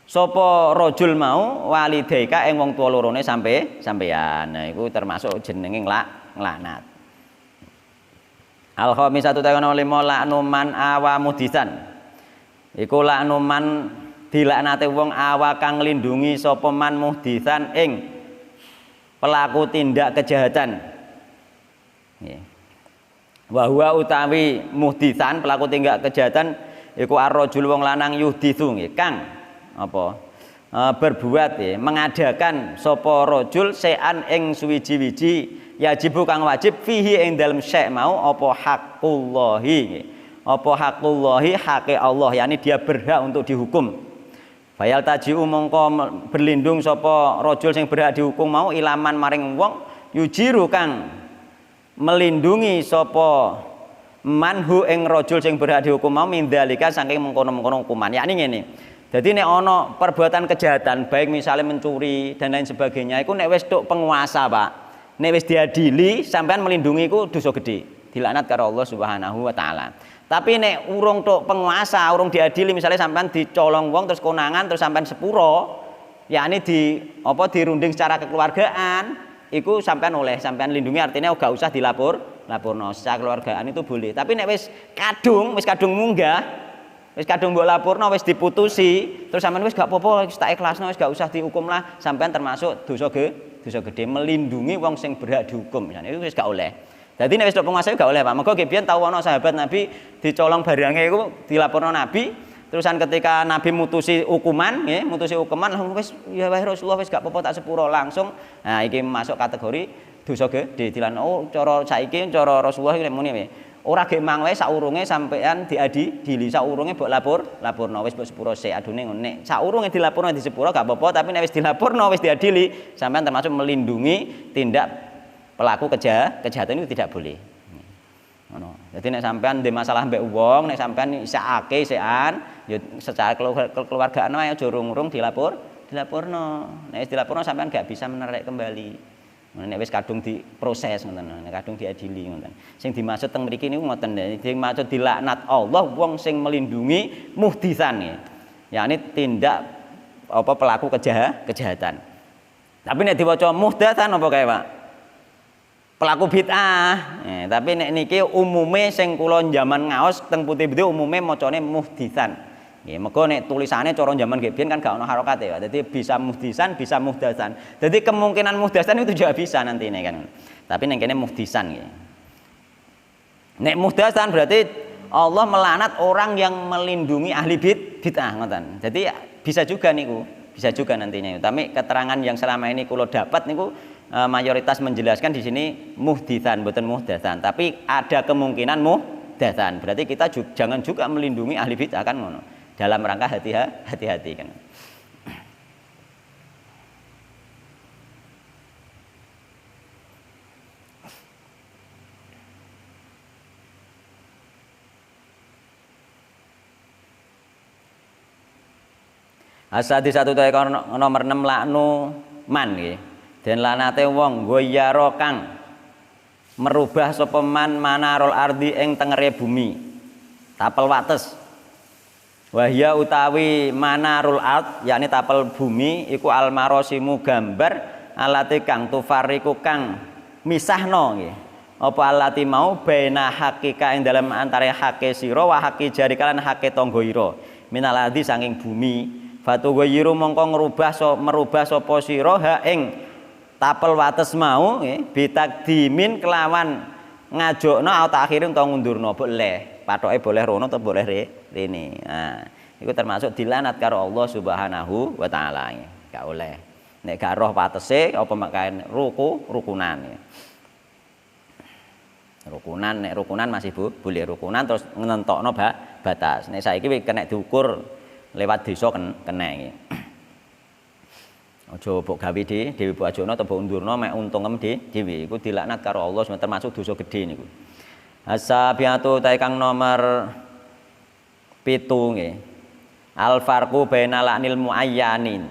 sapa rajul mau walidaika ing wong tuwa lorone sampeyan. Nah iku termasuk jenenge nglaknat. Al khamisatu ta'ala lima la'nu man awa mudisan. Iku la'nu man dilaknate wong awa kang nglindungi sapa man mudisan ing pelaku tindak kejahatan. Wa huwa utawi muhdisan pelaku tindak kejahatan iku ar-rajul wong lanang yuhditsu nggih kang apa berbuat mengadakan sapa rajul sean ing suwiji-wiji yajibu kang wajib fihi ing dalem syek mau apa haqqullahi nggih. Apa haqqullahi hake Allah yakni dia berhak untuk dihukum. Bayal tajiu mongko berlindung sapa rajul sing berhak dihukum mau ilaman maring wong yujiru kang melindungi sapa manhu ing rajul sing berhak dihukum mau mindalika saking mengkono-mengkono hukuman. Yakni ngene. Jadi nek ana perbuatan kejahatan baik misalnya mencuri dan lain sebagainya iku nek wis tok penguasa, Pak. Nek wis diadili sampean melindungi iku dosa gede. Dilaknat karo Allah Subhanahu wa taala. Tapi nek urung tok penguasa, urung diadili misalnya sampean dicolong wong terus konangan terus sampean sepuro, yakni dirunding secara kekeluargaan, iku sampean sampean lindungi artinya gak usah dilaporno secara kekeluargaan itu boleh. Tapi nek wis kadung munggah, wis kadung mbok laporno wis diputusi, terus sampean wis gak apa-apa, wis tak ikhlasno wis gak usah dihukum lah, sampean termasuk dosa gede melindungi wong sing berhak dihukum. Misalnya itu wis gak oleh. Jadi nek wis tok penguasa gak oleh, Pak. Mergo biyen tau ana sahabat Nabi dicolong barange iku dilaporno Nabi, terusan ketika Nabi mutusi hukuman, langsung wis ya wae Rasulullah wis gak apa-apa tak sepuro langsung. Nah, iki masuk kategori dosa gede. Dilan cara saiki cara Rasulullah iki muni wae. Ora ge mang wae saurunge sampean diadili, saurunge mbok laporno wis mbok sepuro sik adune ngono. Nek saurunge dilaporno di sepuro gak apa-apa, tapi nek wis dilaporno wis diadili, sampean termasuk melindungi tindak pelaku kejahatan itu tidak boleh. Ngono. Jadi nek sampean ndek masalah mbek wong, nek sampean isake sean, ya secara kekeluargaan wae aja urung-urung dilaporno. Nek wis dilaporno sampean gak bisa menarik kembali. Nek wis kadung diproses ngoten, nek kadung diadili ngoten. Sing dimaksud teng mriki niku ngoten, sing maksud dilaknat Allah wong sing melindungi muhdisan ya. Yakni tindak apa pelaku kejahatan. Tapi nek diwaca muhdatsan apa kae, Pak? Pelaku bid'ah. Tapi nek niki umume sing kula jaman ngaos teng putih putih umume macane muhdisan. Nggih, mergo nek tulisane cara jaman nggih biyen kan gak ono harokate ya. Dadi bisa muhdisan, bisa muhdatsan. Jadi kemungkinan muhdatsan itu juga bisa nanti ini kan. Tapi nek kene muhdisan nggih. Nek muhdatsan berarti Allah melaknat orang yang melindungi ahli bid'ah ngoten. Jadi bisa juga niku, bisa juga nantinya. Tapi keterangan yang selama ini kula dapat niku mayoritas menjelaskan di sini muhditsan, bukan muhdatsan. Tapi ada kemungkinan muhdatsan. Berarti kita jangan juga melindungi ahli bid'ah kan ngono. Dalam rangka hati-hati kan. Asadi satu taekon nomor 6 laknu man nggih. Den lanate wong goyaro kang merubah sapa man manarul ardi ing tengere bumi. Tapel wates. Wahya utawi manarul ard yakni tapel bumi iku almarosimu gambar alati kang tufariku kang misahno nggih. Apa alati mau baina hakika ing dalam antara hake sira wa haki jarikalan hake tangga ira. Minal ardi saking bumi. Fatu goyiru mongko merubah sapa sira ha ing tapel wates mau nggih bitakdimin kelawan ngajokno atau akhirin utawa ngundurno boleh. Patoke boleh rono atau boleh rene. Nah, iku termasuk dilanat karo Allah Subhanahu wa taala. Gak oleh. Nek gak roh watese apa makaen rukunan ya. Rukunan nek rukunan masih boleh rukunan terus nentokno batas. Nek saiki kena diukur lewat desa kena iki. Aja mbok gawe dhewe bojono atau mbok undurno mek untungem dhewe. Iku dilaknat karo Allah termasuk dosa gedhe niku. As-sabiatu taikang nomor 7 nggih. Al farqu baina la'nil muayyanin.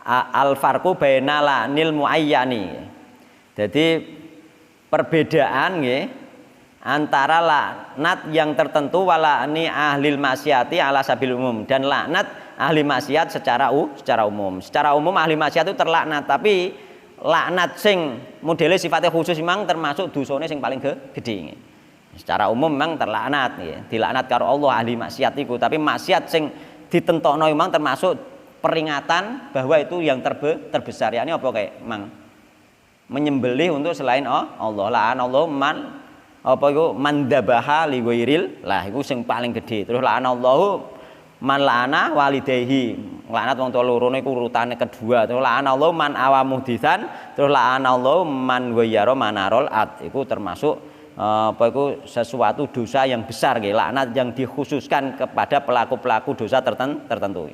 Al farqu baina la'nil muayyani. Jadi perbedaan nggih antara laknat yang tertentu wala'ni ahlil maksiati ala sabil umum dan laknat ahli maksiat secara umum. Secara umum ahli maksiat itu terlaknat, tapi laknat sing modele sifatnya khusus memang termasuk dosane sing paling gede. Secara umum memang terlaknat ya. Dilaknat karo Allah ahli maksiat iku, tapi maksiat sing ditentokno memang termasuk peringatan bahwa itu yang terbesar. Yani apa kayak memang menyembelih untuk selain Allah. La'anallahu man apa iku mandabaha li ghairil lah iku sing paling gede. Terus la'anallahu man la'ana walidayhi, laknat wong tua loro niku urutane kedua. Terus la'anallahu man awamuhdisan, terus la'anallahu man ghayyara manarul ad. Iku termasuk apa iku sesuatu dosa yang besar nggih, laknat yang dikhususkan kepada pelaku-pelaku dosa tertentu.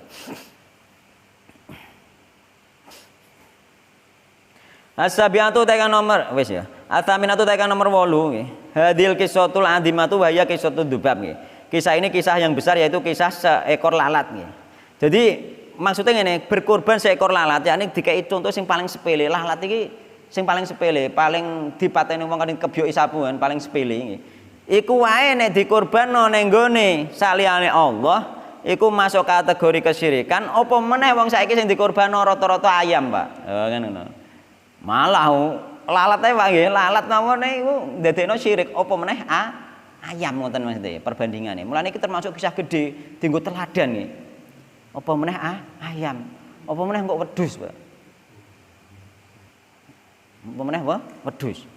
As-sabiatu tekan nomor wis ya. Atsaminatu tekan nomor 8 nggih. Hadil qissatul adimatu wa hiya qissatud dzubab nggih. Kisah ini kisah yang besar yaitu kisah seekor lalat nih. Jadi maksudnya ini berkorban seekor lalat, yakni dikai contoh sing paling sepele. Lalat iki sing paling sepele, paling dipateni wong kan kebyoki sapuan paling sepele iki. Iku wae nek dikorbanno ning nggone saliyane Allah, iku masuk kategori kesyirikan. Apa meneh wong saiki sing dikorbanno rata-rata ayam, Pak. Kan ngono. Malah lalat ae wae nggih, lalat namane iku ndadekno syirik. Apa meneh ayam ngoten Mas nggih perbandingane. Mulane iki termasuk kisah gede dienggo teladan nggih. Apa meneh ayam. Apa meneh kok wedhus, Pak. Apa meneh apa? Wedhus.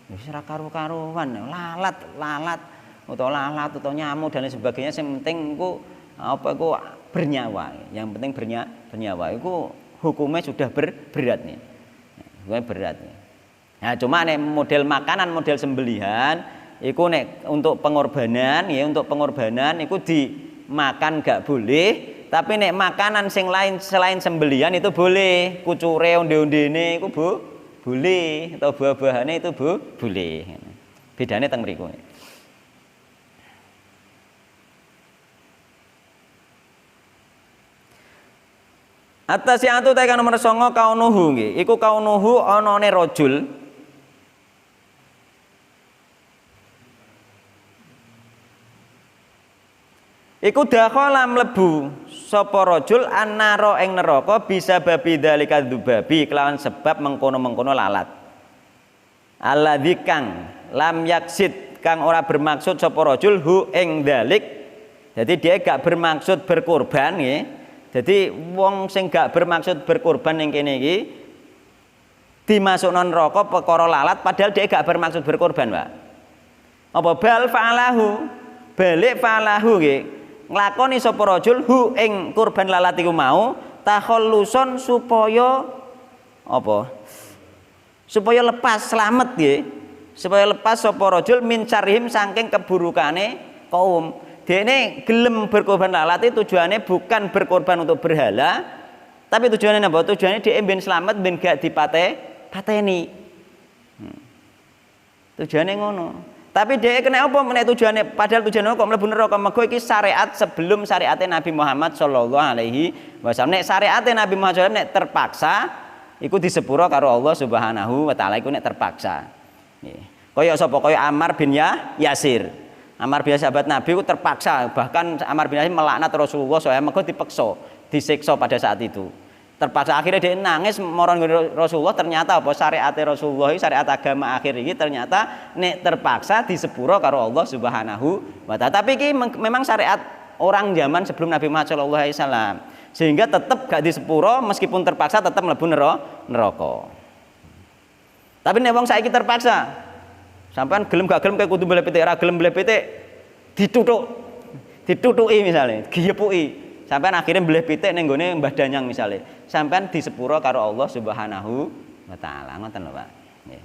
Wis ora karo-karuan. Lalat utawa nyamuk dan lain sebagainya yang penting iku apa iku bernyawa. Yang penting bernyawa. Iku hukumnya sudah berat nih. Hukumnya berat nih. Nah, cuma nek model makanan, model sembelihan iku nek untuk pengorbanan ya, untuk pengorbanan iku dimakan gak boleh, tapi nek makanan sing lain selain sembelihan itu boleh. Kucure onde-ondene iku boleh, atau buah-buahane itu boleh. Bedane teng mriku. At-tasi'atu ta kang nomor 9 kaunuhu nggih. Iku kaunuhu anane rajul. Iku dakhala mlebu sapa rajul annara ing neraka bisa babi dzalika dzubabi kelawan sebab mengkono-mengkono lalat. Alladzi kang lam yaksid kang ora bermaksud sapa rajul hu ing dzalik. Jadi dia gak bermaksud berkorban nggih. Jadi wong sing gak bermaksud berkorban ning kene iki dimasukno neraka perkara lalat padahal dia gak bermaksud berkorban, Pak. Apa bal fa'alahu? Balik fa'alahu nggih. Nglakoni sapa rajul hu ing kurban lalat iku mau takhalluson supaya apa? Supaya lepas selamat nggih. Supaya lepas sapa rajul min syarihim saking keburukane kaum. Dene gelem berkorban lalat itu tujuannya bukan berkorban untuk berhala, tapi tujuannya apa? Tujuannya dia ben selamat ben gak pateni. Tujuannya ngono. Tapi dia kena apa menek tujuannya? Padahal tujuannya kok mlebu neraka. Mergo iki syariat sebelum syariatnya Nabi Muhammad sallallahu alaihi wasallam. Nek syariatnya Nabi Muhammad sallallahu nek terpaksa iku disepuro karo Allah Subhanahu wa taala iku nek terpaksa. Nggih. Kaya sapa? Kaya Ammar bin Yasir. Ammar bin sahabat Nabi itu terpaksa, bahkan Ammar bin Yasir melaknat Rasulullah SAW mergo dipeksa, disiksa pada saat itu. Terpaksa akhirnya dia nangis marang Rasulullah, ternyata apa syariat Rasulullah, syariat agama akhir ini ternyata nek terpaksa disepuro karo Allah Subhanahu wa taala. Tapi ini memang syariat orang zaman sebelum Nabi Muhammad sallallahu alaihi wasallam. Sehingga tetap gak disepuro meskipun terpaksa tetap mlebu neraka. Tapi nek wong saiki terpaksa sampean gelem gak gelem kaya kudu mbeleh pitik, ora gelem mbeleh pitik ditutuki misalnya, diyepuki. Sampean akhirnya mbeleh pitik ning gone Mbah Danyang misalnya. Sampean disepuro karo Allah Subhanahu wa taala. Ngoten lho, Pak. Nggih.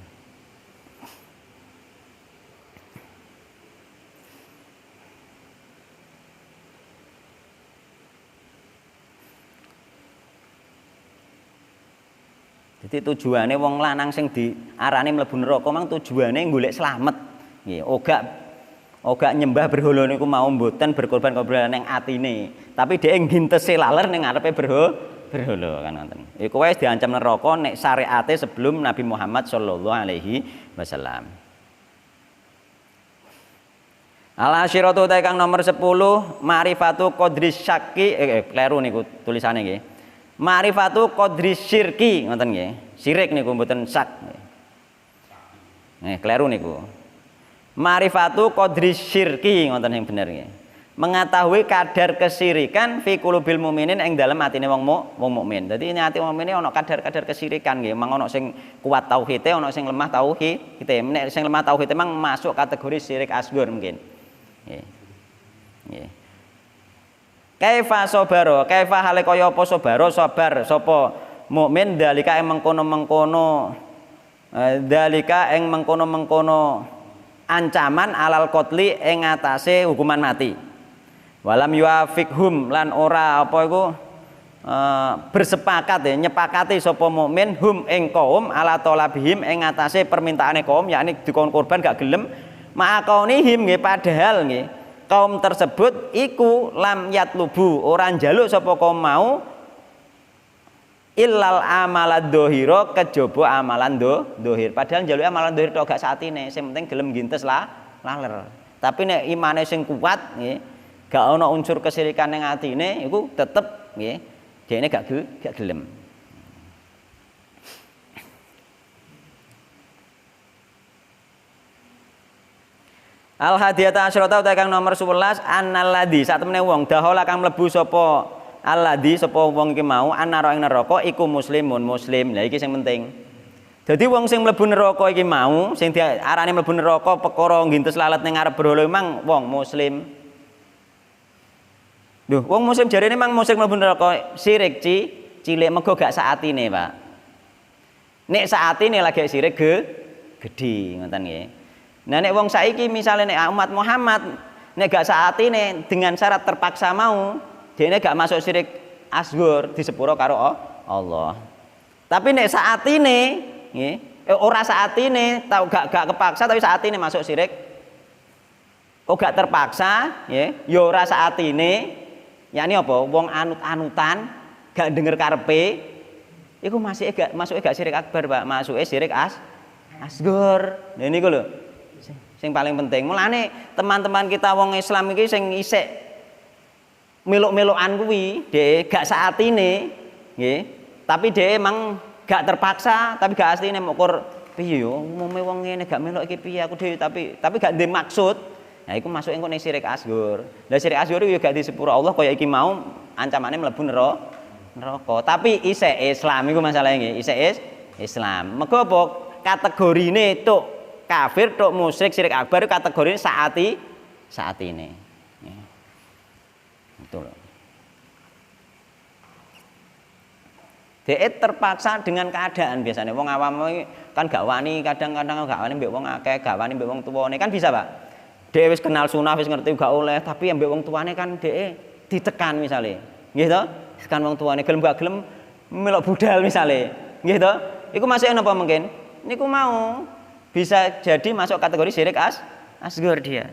Jadi tujuannya wong lanang sing diarani mlebu neraka mang tujuane golek slamet. Nggih, oga nyembah berhala niku mau mboten berkorban-korban ning atine, tapi dhek ngintesi laler ning ngarepe berhala kan ngoten. Iku wis diancam neraka nek syariate sebelum Nabi Muhammad sallallahu alaihi wasallam. Al-asyiratu ta kang nomor 10 ma'rifatu qadri syakki kleru niku tulisane nggih. Ma'rifatu qadri syirki ngoten nggih. Syirik niku mboten syak. Nggih, kleru niku. Ma'rifatu qadri syirki ngoten sing bener nggih. Mengetahui kadar kesirikan fi qulubil mukminin ing dalem atine wong mukmin. Dadi ini ati wong mukmin ana kadar-kadar kesirikan nggih. Mang ana sing kuat tauhide, ana sing lemah tauhide. Nek sing lemah tauhide mang masuk kategori syirik asghar mungkin. Nggih. Nggih. Kaifa sabaro, kaifa hale kaya apa sabaro sabar sapa mukmin dalika ing mengkono-mengkono dalika ing mengkono-mengkono ancaman alal qatli ing atase hukuman mati. Walam yuafikhum lan ora apa iku bersepakat ya nyepakati sapa mukmin hum ing kaum ala talabihim ing atase permintaane kaum yakni dikon korban gak gelem ma'akaunihim nggih padahal nggih kaum tersebut iku lam yatlubu ora njaluk sapa kaum mau illal amalan dohiro kejaba amalan dohir padahal njaluk amalan dohir tok gak saatine sing penting gelem ngintes laler tapi nek imane sing kuat nggih gak ana unsur kesirikan ning atine iku tetep nggih dekne gak gelem. Al-hadiyata asyrata utawa kang nomor 11 annalladzi sak temene wong dahola kang mlebu sapa alladzi sapa wong iki mau annara ing neraka iku muslimun muslim. Lah iki sing penting. Dadi wong sing mlebu neraka iki mau sing diarani mlebu neraka perkara ngintes lalat ning ngarep berhala memang wong muslim. Lho, wong muslim jarene memang muslim mlebu neraka syirik cilik mergo gak saatine, Pak. Nek saatine lagi syirik gedhi ngoten nggih. Nah nek wong saiki misalnya nek umat Muhammad nek gak saatine dengan syarat terpaksa mau, dene gak masuk syirik asghar disepuro karo Allah. Tapi nek saatine nggih, ora saatine tau gak kepaksa tapi saatine masuk syirik. Kok gak terpaksa nggih, ya ora saatine. Yakni apa? Wong anut-anutan gak denger karepe, iku masih gak syirik akbar, Pak. Masuke syirik asghar. Nah niku lho. Sing paling penting. Mulane teman-teman kita wong Islam iki sing isik meluk-melukan kuwi, dhek gak saatine, nggih. Tapi dhek emang gak terpaksa, tapi gak asline mokur piye yo umume wong ngene gak meluk iki piye aku dhewe tapi gak ndek maksud. Nah iku masuk engko ning syirik asghar. Lah syirik asghar yo gak disepuro Allah kaya iki mau ancamane mlebu neraka. Tapi isih Islam iku masalahe nggih, isih Islam. Mergo apa? Kategorine tok kafir, tok musyrik, syirik akbar kategorine saatine. Betul. Dhek terpaksa dengan keadaan biasanya wong awam kan gak wani kadang-kadang gak wani mbek wong akeh, gak wani mbek wong tuwane kan bisa, Pak. Dhek wis kenal sunah, wis ngerti gak oleh, tapi mbek wong tuwane kan dhek ditekan misale. Nggih to? Tekan wong tuwane gelem gak gelem melok budal misale. Nggih to? Iku masuk napa mungkin? Niku mau bisa jadi masuk kategori syirik asghar dia.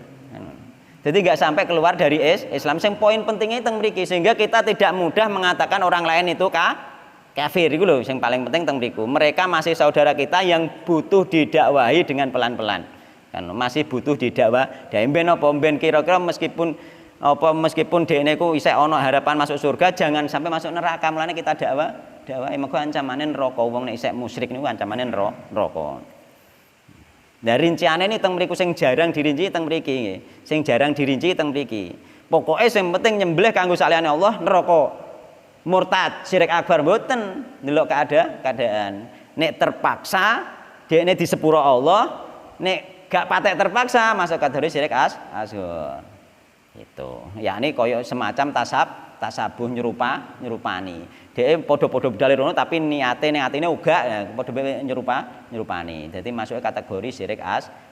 Jadi nggak sampai keluar dari Islam. Yang poin pentingnya teng mriki sehingga kita tidak mudah mengatakan orang lain itu kafir. Itu loh yang paling penting teng mriku. Mereka masih saudara kita yang butuh didakwahi dengan pelan-pelan. Kan masih butuh didakwa. Dan ben apa ben kira-kira meskipun dekne ku isih ana harapan masuk surga, jangan sampai masuk neraka. Mulane kita dakwahi mergo ancamane neraka. Wong nek isih musyrik niku ancamane neraka. Nah rinciane ini teng mriku sing jarang dirinci teng mriki nggih. Sing jarang dirinci teng mriki. Pokoke sing penting nyembelih kanggo saliyane Allah neraka. Murtad, syirik akbar mboten ndelok keadaan. Nek terpaksa dekne disepuro Allah, nek gak patek terpaksa masuk kategori syirik asghar. Itu. Yakni kaya semacam tasabuh nyerupani. Dhek padha-padha bedale rono tapi niate ning atine uga ya padha nyerupani. Dadi masuk kategori syirik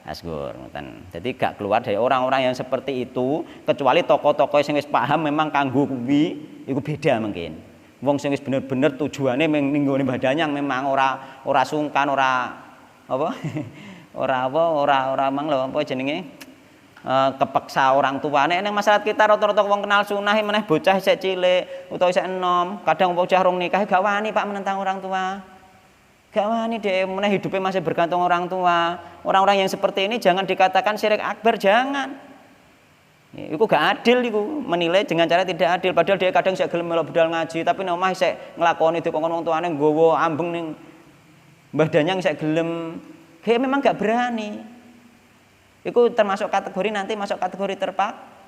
asghar ngoten. Dadi gak keluar dari orang-orang yang seperti itu kecuali tokoh-tokoh sing wis paham memang kanggo kuwi iku beda mungkin. Wong sing wis bener-bener tujuane ning nggone badanyang memang ora sungkan ora mang lho apa jenenge kepeksa orang tuane ning masyarakat kita rata-rata wong kenal sunah meneh bocah isih cilik utawa isih enom kadang bocah rong nikah gak wani Pak menentang orang tua gak wani dhek meneh hidupe masih bergantung orang tua. Orang-orang yang seperti ini jangan dikatakan syirik akbar, jangan iku gak adil iku menilai dengan cara tidak adil padahal dia kadang isih gelem melu budal ngaji tapi nek omah isih nglakoni dikongkon wong tuane nggawa ambeng ning mbah danyang isih gelem kayak memang gak berani. Itu termasuk kategori nanti masuk kategori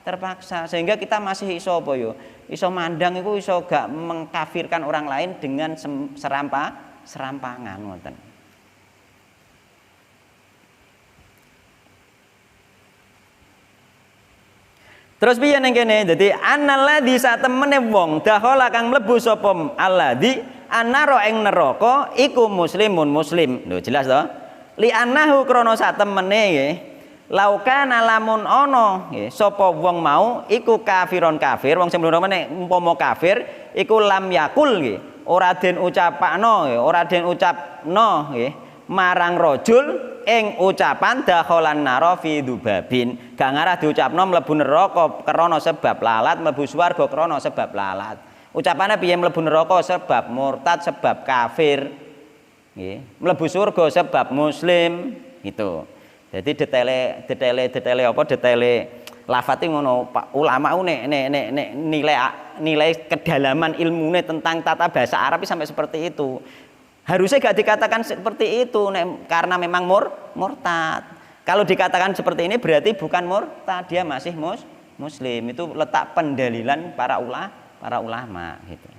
terpaksa sehingga kita masih iso apa yo iso mandang iku iso gak mengkafirkan orang lain dengan serampangan ngoten. Terus piye ning kene dadi annalladzi satemene wong dakhala kang mlebu sapa alladzi annara ing neraka iku muslim. Lho jelas to? Li annahu krana satemene nggih laukana lamun ana nggih sapa wong mau iku kafiron kafir wong sing mlebu meneh umpama kafir iku lam yakul nggih ora den ucapno nggih ora den ucapno nggih marang rajul ing ucapan dakhalan nara fi dzubabin gak ngarah diucapno mlebu neraka krana sebab lalat mlebu swarga krana sebab lalat ucapane piye mlebu neraka sebab murtad sebab kafir nggih mlebu surga sebab muslim gitu. Jadi detaile lafate ngono Pak ulama nek nilai kedalaman ilmune tentang tata bahasa Arab sampai seperti itu. Harusnya gak dikatakan seperti itu karena memang murtad. Kalau dikatakan seperti ini berarti bukan murtad, dia masih muslim. Itu letak pendalilan para ulama gitu.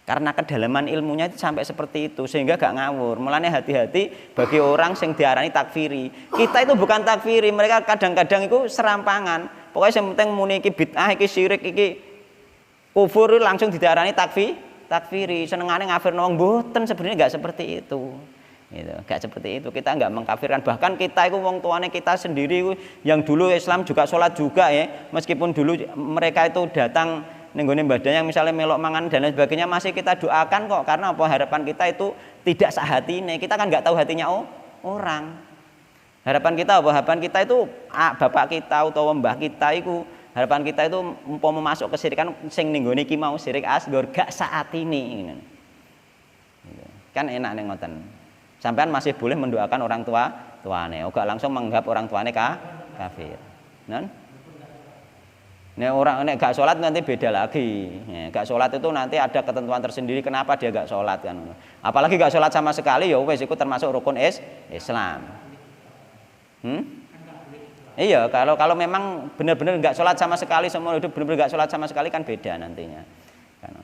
Karena kedalaman ilmunya itu sampai seperti itu sehingga gak ngawur. Mulane hati-hati bagi orang yang diarani takfiri. Kita itu bukan takfiri, mereka kadang-kadang itu serampangan. Pokoknya yang penting muni iki bid'ah, iki syirik, iki kufur langsung diarani takfiri. Senengane ngafirno wong mboten sebenarnya gak seperti itu. Gitu, gak seperti itu. Kita enggak mengkafirkan. Bahkan kita itu wong tuane kita sendiri yang dulu Islam juga sholat juga ya. Meskipun dulu mereka itu datang nenggone badan yang misalnya melok mangan dan lain sebagainya masih kita doakan kok karena apa harapan kita itu tidak sehatine kita kan nggak tahu hatinya orang harapan kita apa harapan kita itu bapak kita atau mbah kita itu Harapan kita itu umpama masuk kesirikan sing ning nggone iki mau sirik asghar gak saatine ngono. Kan enak ning ngoten. Sampean masih boleh mendoakan orang tuane, gak langsung menganggap orang tuane kafir. Nen? Nek gak sholat nanti beda lagi. Gak sholat itu nanti ada ketentuan tersendiri kenapa dia gak sholat kan. Apalagi gak sholat sama sekali ya wes itu termasuk rukun Islam. Iya, kalau memang benar-benar nggak sholat sama sekali, semua hidup benar-benar nggak sholat sama sekali kan beda nantinya. Kan.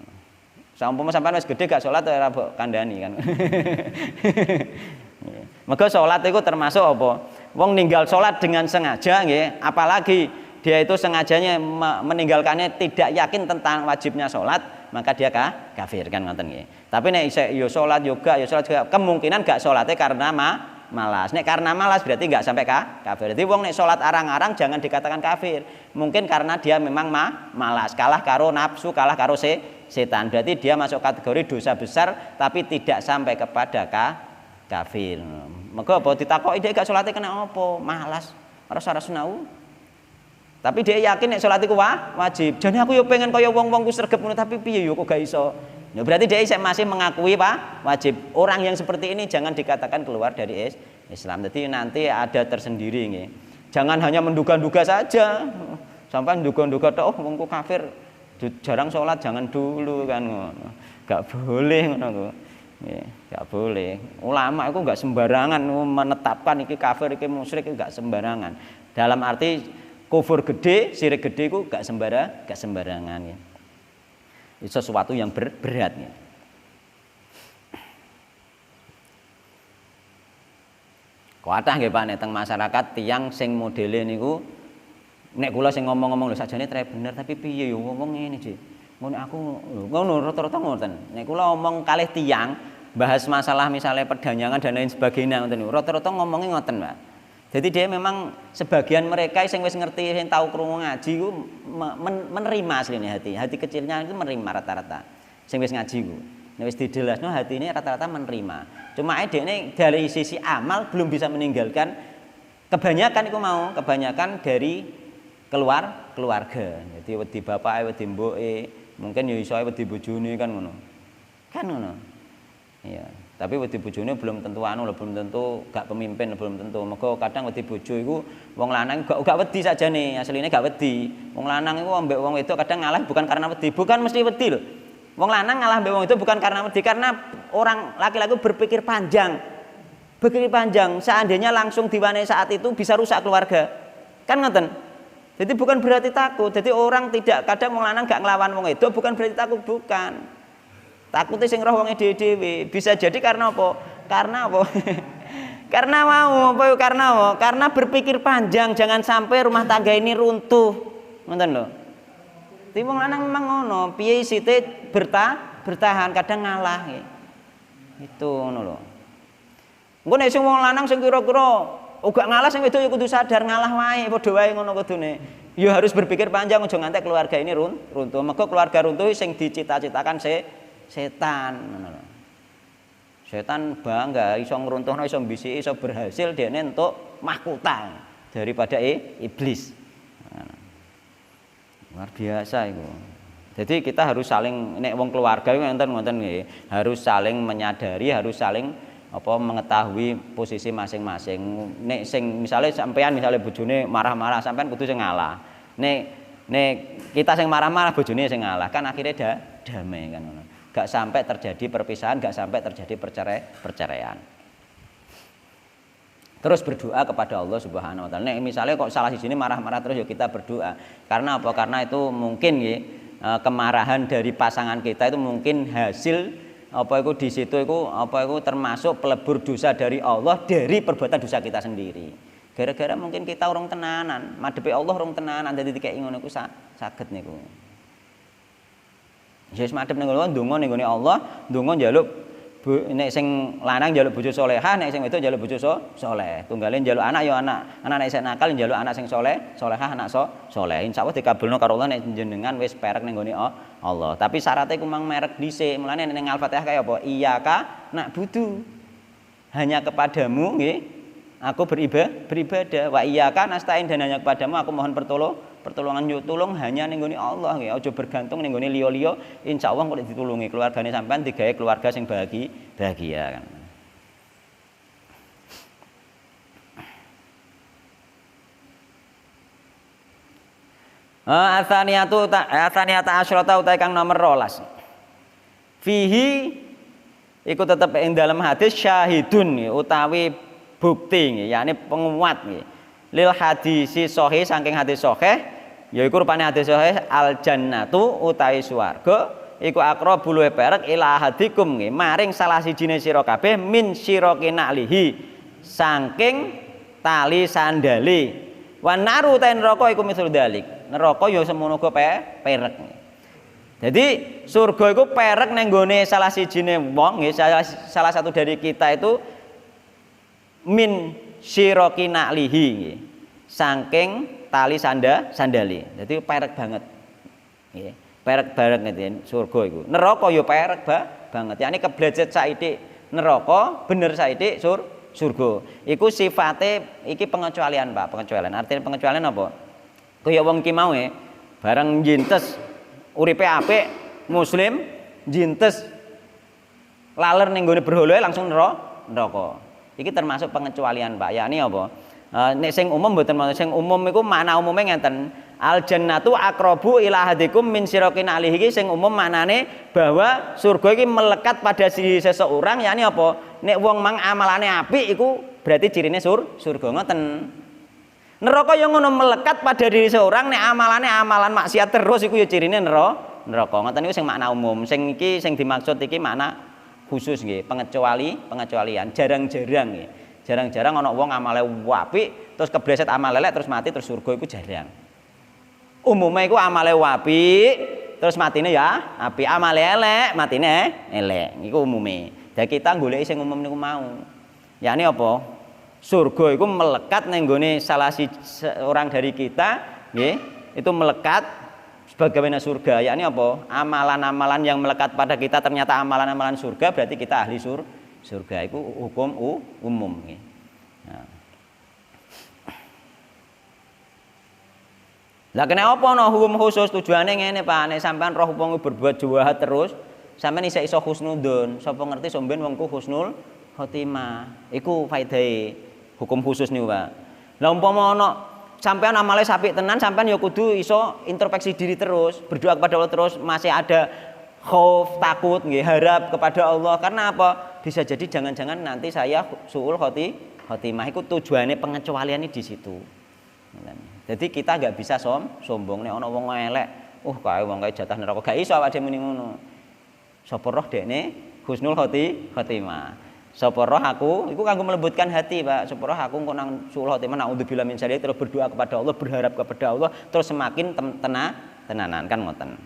Sampun sampean wis gede gak sholat ora mbok kandhani kan. Maka sholat itu termasuk apa? Wong ninggal sholat dengan sengaja nggih, apalagi dia itu sengajanya meninggalkannya tidak yakin tentang wajibnya sholat, maka dia kafir kan ngoten nggih. Tapi nek isih yo sholat juga, kemungkinan gak sholatnya karena malas. Nek karena malas berarti nggak sampai kafir. Jadi wong nek sholat arang-arang jangan dikatakan kafir. Mungkin karena dia memang malas, kalah karo nafsu, kalah karo setan. Berarti dia masuk kategori dosa besar tapi tidak sampai kepada kafir. Maka apa ditakoki dia gak sholatnya kena apa? Malas. Ora sunau. Tapi dia yakin nek sholat iku wajib. Jane aku yo pengen kaya wong-wong ku sregep ngono tapi piye yo kok gak iso. Ya berarti dia masih mengakui wajib. Orang yang seperti ini jangan dikatakan keluar dari Islam. Jadi nanti ada tersendiri nggih. Jangan hanya menduga-duga saja. Sampai menduga-duga tok wongku kafir jarang sholat jangan dulu kan ngono. Gak boleh ngono nggih. Gak boleh. Ulama itu gak sembarangan menetapkan iki kafir iki musyrik itu gak sembarangan. Dalam arti kufur gede, syirik gede itu gak sembarangan ya. Itu sesuatu yang berat ya. Kuatah nggih Pak nek teng masyarakat tiyang sing modele niku nek kula sing ngomong-ngomong lho sajane trep bener tapi piye yo ngomong ngene Dik. Ngono aku ngono rata-rata ngoten. Nek kula ngomong kalih tiyang bahas masalah misalnya perdanyangan dan lain sebagainya ngoten niku rata-rata ngomongnya ngoten Pak. Jadi dia memang sebagian mereka yang wis ngerti, yang tahu krungu ngaji ku menerima aslinya hati kecilnya itu menerima rata-rata. Sing wis ngaji ku, nek wis dijelasno hatine rata-rata menerima. Cuma dekne dari sisi amal belum bisa meninggalkan kebanyakan dari keluarga. Jadi wedi bapake, wedi mboke, mungkin ya iso wedi bojone kan ngono. Kan ngono. Iya. Tapi wedi bojone belum tentu belum tentu gak pemimpin, belum tentu. Mergo kadang wedi bojo iku wong lanang gak wedi sajane, asline gak wedi. Wong lanang iku ambek wong wedok kadang ngalah bukan karena wedi, bukan mesti wedi lho. Wong lanang ngalah ambek wong wedok bukan karena wedi, karena orang laki-laki berpikir panjang. Seandainya langsung diwane saat itu bisa rusak keluarga. Kan ngoten. Jadi bukan berarti takut. Jadi orang tidak kadang wong lanang gak nglawan wong wedok bukan berarti takut, bukan. Takutnya sing roh wonge dhewe-dhewe. Bisa jadi karena apa? Karena berpikir panjang, jangan sampai rumah tangga ini runtuh. Ngoten lho. Dadi wong lanang memang ngono, piye isite bertahan kadang ngalah nggih. Itu ngono lho. Engko nek sing wong lanang sing kira-kira gak ngalah sing wedok ya kudu sadar ngalah wae, padha wae ngono kudune. Ya harus berpikir panjang aja nganti keluarga ini runtuh. Mergo keluarga runtuh sing dicita-citakan setan. Setan bangga iso ngruntuhno, iso mbisiki, iso berhasil dene entuk mahkota daripada iblis. Luar biasa itu. Jadi kita harus saling nek wong keluarga ngoten nggih, harus saling menyadari, harus saling mengetahui posisi masing-masing. Nek sing misale sampean bojone marah-marah, sampean kudu sing ngalah. Nek kita sing marah-marah bojone sing ngalah, kan akhirnya damai kan ngono. Gak sampai terjadi perpisahan, gak sampai terjadi perceraian. Terus berdoa kepada Allah Subhanahu wa taala. Nek misalnya kok salah di sini marah-marah terus ya kita berdoa. Karena apa? Karena itu mungkin ya kemarahan dari pasangan kita itu mungkin hasil di situ termasuk pelebur dosa dari Allah dari perbuatan dosa kita sendiri. Gara-gara mungkin kita orang tenanan, madhepe Allah orang tenanan dadi dikek ngono iku saged niku. Wis madhep ning Allah, ndonga ning gone Allah, ndonga njaluk nek sing lanang njaluk bojo salehah, nek sing wedok njaluk bojo saleh. Tunggale njaluk anak ya anak nek sing nakal njaluk anak sing salehah, anak saleh. Insyaallah dikabulno karo Allah nek jenengan wis perek ning gone Allah. Tapi syaratnya ku mang merek dhisik. Mulane ning Al-Fatihah kaya apa? Iyyaka na'budu. Hanya kepadamu nggih aku beribadah. Wa iyyaka nasta'in, dan hanya kepadamu aku mohon Pertolongan yo tulung hanya ning nggone Allah nggih. Aja bergantung ning nggone liya-liya. Insyaallah kok ditulungi keluargane sampean digawe keluarga sing bahagia kan. Asaniyata asyrata utahe kang nomor 12. Fihi iku tetep ing dalam hadis syahidun utawi bukti nggih, yakni penguat nggih. Lil hadisi sahih saking hadis sahih yaiku rupane hadis sahih al jannatu utawi swarga iku aqrabu luwih perek ila ahadikum nggih maring salah sijine sira kabeh min siraqina alihi saking tali sandale. Wan naru ta neraka iku misal dalik. Neraka ya semono go perek. Jadi surga iku perek nang nggone salah sijine wong nggih, salah satu dari kita itu min siraqina alihi nggih. Saking tali sandali. Jadi perek banget. Nggih. Perek banget ngeten surga iku. Neraka ya perek banget. Yani keblejet saithik neraka, bener saithik surga. Iku sifate iki pengecualian, Pak, pengecualian. Artinya pengecualian apa? Kaya wong ki mau bareng njintes uripe apik muslim, njintes laler ning nggone berhala langsung neraka. Iki termasuk pengecualian, Pak. Yakni apa? Nek sing umum mboten maksud sing umum iku makna umume ngeten. Al jannatu aqrabu ila ahadikum min siraqin alihi iki sing umum maknane bahwa surga iki melekat pada diri seseorang, yakni apa? Nek wong mang amalane apik iku berarti cirine surga ngoten. Neraka yang ngono melekat pada diri seorang nek amalane amalan maksiat terus iku ya cirine neraka. Ngoten niku sing makna umum. Sing iki sing dimaksud iki makna khusus nggih, pengecualian. Jarang-jarang nggih. Jarang-jarang ana wong amale apik terus kebleset amal elek terus mati terus surga iku jarang. Umume iku amale apik terus matine ya apik, amale elek matine elek. Iku umume. Dan kita goleki sing umum niku mau. Yakni apa? Surga itu melekat nang nggone salah seorang dari kita, nggih, itu melekat sebagaimana surga. Yakni apa? Amalan-amalan yang melekat pada kita ternyata amalan-amalan surga, berarti kita ahli surga. Itu hukum umum, nggih. Nah. Lah kena apa ana hukum khusus tujuane ngene, Pak. Nek sampean roh wong berbuat jahat terus, sampean iso husnudzon. Sapa ngerti somben wongku husnul khotimah. Iku faedahe. Hukum khusus niku, Pak. Lah umpama ana sampean amale apik tenan, sampean ya kudu iso introspeksi diri terus, berdoa kepada Allah terus, masih ada khauf, takut, nggih, harap kepada Allah. Karena apa? Bisa jadi jangan-jangan nanti saya suul khotimah. Iku tujuane pengecualian di situ. Jadi kita enggak bisa sombong nek ana wong elek, kae wong kae jatah neraka, gak iso awake dhewe muni ngono. Sapa roh dekne husnul khotimah. Sapa roh aku iku kanggo melembutkan hati, Pak. Sapa roh aku engko nang suul khotimah naudzubillah min syarri terus berdoa kepada Allah, berharap kepada Allah terus semakin tenanan kan ngoten.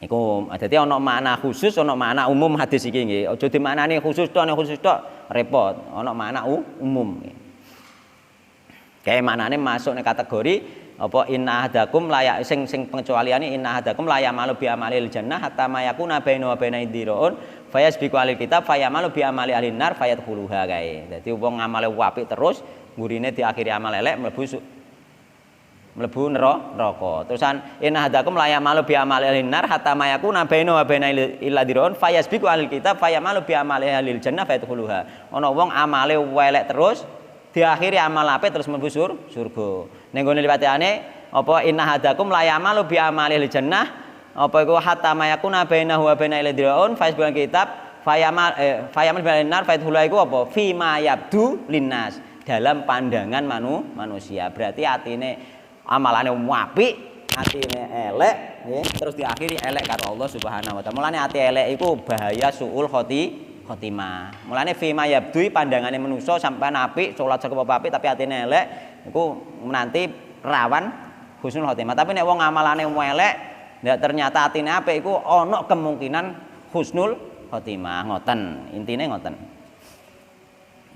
Iku dadi ana makna khusus, ana makna umum hadis iki nggih. Aja dimaknani khusus tok repot. Ana makna umum nggih. Kayak maknane masuk ning kategori apa inna ahadakum layak sing pengecualiane inna ahadakum layamalu bi amalil jannah hatta mayakuna baina wa baina idiraun fayasbiqu alil kitab fayamalu bi amali ahlin nar fayadkhuluha kae. Dadi wong ngamale apik terus ngurine diakhiri amal elek mlebu neraka. Terusan inna ahadakum layamalu bi amali ahlin nar hatta mayakuna baina wa baina idiraun fayasbiqu alil kitab fayamalu bi amali ahlil jannah fayadkhuluha. Ana wong amale elek terus diakhiri amal apik terus mlebu surga. Ning gone liwatane apa inna hadakum la ya'malu bi amalil jannah apa iku hatta mayakuna bainahu wa baina iladziraun faisbul kitab fayamal bil nar faithula iku apa fi ma yabdu linnas dalam pandangan manusia. Berarti atine amalane apik, atine elek nggih terus diakhiri elek karo Allah Subhanahu wa taala. Mulane ati elek iku bahaya suul khotimah. Mulane fima yabdui pandangane manusa sampean apik, salat cukup apik tapi atine elek iku nanti rawan husnul khotimah. Tapi nek wong amalane elek, nek ternyata atine apik iku ana kemungkinan husnul khotimah. Ngoten, intine ngoten.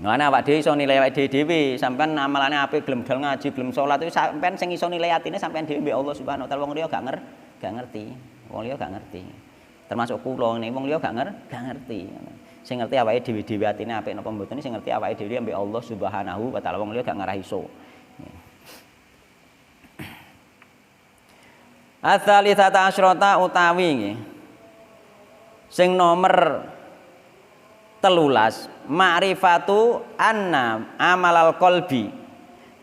Mulane awak dhewe iso nilai awake dhewe, sampean amalane apik, gelem dal ngaji, gelem salat iku sampean sing iso nilai atine sampean dhewe mbek Allah Subhanahu wa taala. Wong liya gak ngerti. Wong liya gak ngerti. Termasuk kula nek wong liya gak ngerti. Sing ngerti awake dhewe atine apik napa mboten sing ngerti awake dhewe ambek Allah Subhanahu wa taala. Wong liya gak ngarah iso. Ats-tsalitsata asyrata utawi nggih. Sing nomor 13 ma'rifatu anna amalal qalbi,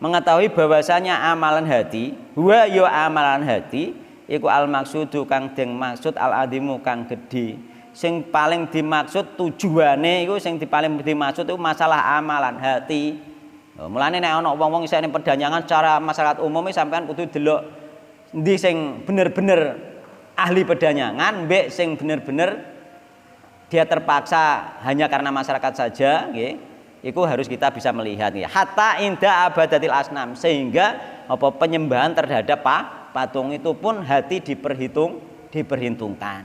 mengetahui bahwasanya amalan hati wa ya amalan hati iku al maksudu kang den maksud al adimu kang gedhe. Sing paling dimaksud tujuane iku sing paling dimaksud itu masalah amalan hati. Mulane nek ana wong-wong isih ning perdanyangan secara masyarakat umum sampean kudu delok endi sing bener-bener ahli perdanyangan mbek sing bener-bener dia terpaksa hanya karena masyarakat saja, itu harus kita bisa melihat. Hatta inda abadatil asnam, sehingga apa penyembahan terhadap patung itu pun hati diperhitungkan.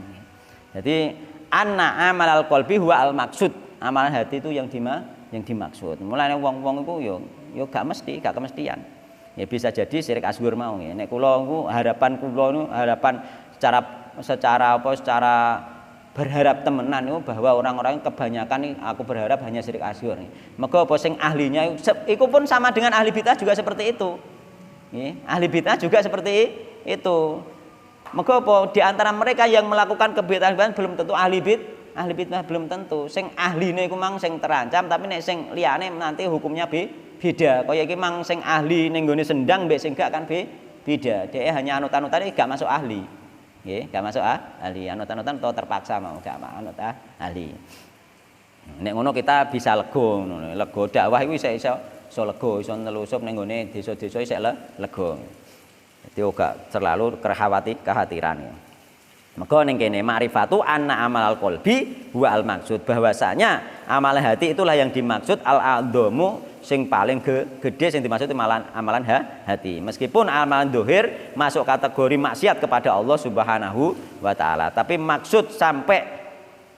Jadi anna amalal qalbi huwa al maksud, amalan hati itu yang dimaksud. Mulane wong-wong itu yo gak mesti, gak kemestian. Ya bisa jadi syirik asghar mau. Nek kula niku harapan secara berharap temenan itu bahwa orang-orang kebanyakan nih, aku berharap hanya syirik asghar nih. Maka apa sing ahlinya itu pun sama dengan ahli bidah juga seperti itu. Ahli bidah juga seperti itu. Maka apa di antara mereka yang melakukan kebidahan belum tentu ahli bidah belum tentu. Sing ahline iku mang sing terancam, tapi nek sing liyane nanti hukumnya beda. Kaya iki mang sing ahli ning gone sendang mbek sing gak kan beda. Dia hanya anut-anutan gak masuk ahli. Gak masuk ahli, anut-anutan atau terpaksa mau gak anut ahli. Nek ngono kita bisa lega, dakwah iku iso lega, iso nelusup ning gone desa-desa isih lega. Dadi ora terlalu kekhawatiran. Maka ning kene ma'rifatu anna amalal qalbi huwa al maksud, bahwasanya amal hati itulah yang dimaksud al-adzamu sing paling gede sing dimaksud amalan hati. Meskipun amalan dohir masuk kategori maksiat kepada Allah Subhanahu wa taala, tapi maksud sampai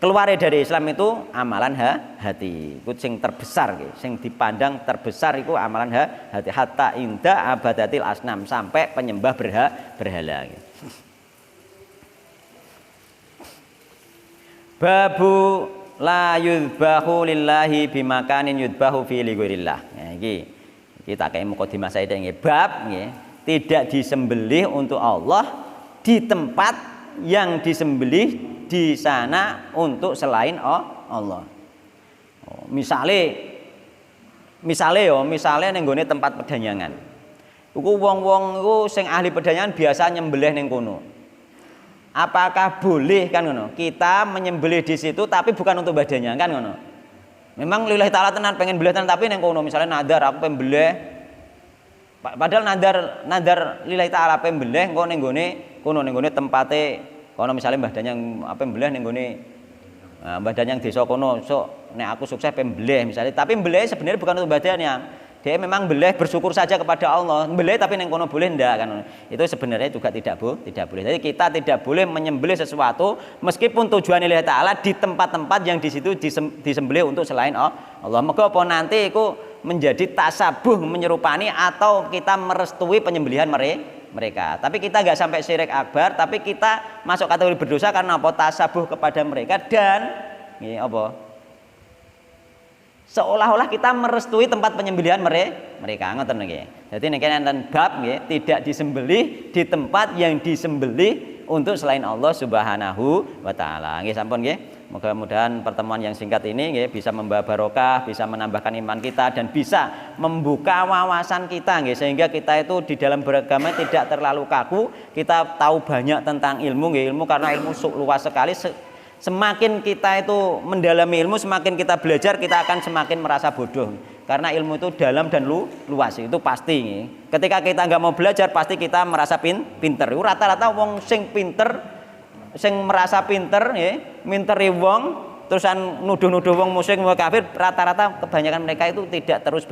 keluar dari Islam itu amalan hati. Itu sing terbesar, sing dipandang terbesar itu amalan hati. Hatta inda abadatil asnam, sampai penyembah berhala. Babu la yudbahu lillahi bimakanin yudbahu fi lighurillah. Ya, iki kita kayak mukadimah saya nggih. Bab nggih, tidak disembelih untuk Allah di tempat yang disembelih di sana untuk selain Allah. Misale ning gone tempat perdanyangan. Iku wong-wong iku sing ahli perdanyangan biasa nyembelih ning kono. Apakah boleh kan ngono? Kita menyembelih di situ tapi bukan untuk badannya kan ngono. Memang lillahi taala tenan pengen belih tenan tapi ning kono misalnya nadar aku pengen belih. Padahal nadar lillahi taala pengen belih engko ning gone tempate kono misalnya badannya apa belih ning gone badannya desa kono sok nek aku sukses pengen belih misalnya tapi belih sebenarnya bukan untuk badannya. Dia memang beleh bersyukur saja kepada Allah, beleh tapi neng kono boleh ndak kan? Itu sebenarnya juga tidak boleh. Jadi kita tidak boleh menyembelih sesuatu meskipun tujuan Allah Taala di tempat-tempat yang di situ disembelih untuk selain Allah. Maka apa nanti itu menjadi tasabuh menyerupani atau kita merestui penyembelihan mereka. Tapi kita nggak sampai syirik akbar, tapi kita masuk kategori berdosa karena apa? Tasabuh kepada mereka dan ini apa? Seolah-olah kita merestui tempat penyembelihan mereka ngoten nggih. Jadi nek enten bab nggih tidak disembelih di tempat yang disembelih untuk selain Allah Subhanahu wa taala. Nggih sampun nggih. Mudah-mudahan pertemuan yang singkat ini nggih bisa membawa barokah, bisa menambahkan iman kita dan bisa membuka wawasan kita nggih sehingga kita itu di dalam beragama tidak terlalu kaku, kita tahu banyak tentang ilmu nggih. Ilmu karena ilmu luas sekali. Semakin kita itu mendalami ilmu, semakin kita belajar, kita akan semakin merasa bodoh. Karena ilmu itu dalam dan luas, itu pasti. Ketika kita nggak mau belajar, pasti kita merasa pinter. Rata-rata wong sing pinter, sing merasa pinter, minteri wong, terusan nuduh-nuduh wong musyrik, wong kafir. Rata-rata kebanyakan mereka itu tidak terus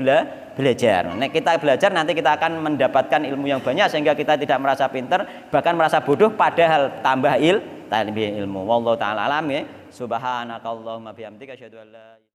belajar. Nah, kita belajar nanti kita akan mendapatkan ilmu yang banyak sehingga kita tidak merasa pinter, bahkan merasa bodoh, padahal tambah ilmu. Wallahu ta'ala alam ya. Subhanakallahumma bihamdika asyhadu an la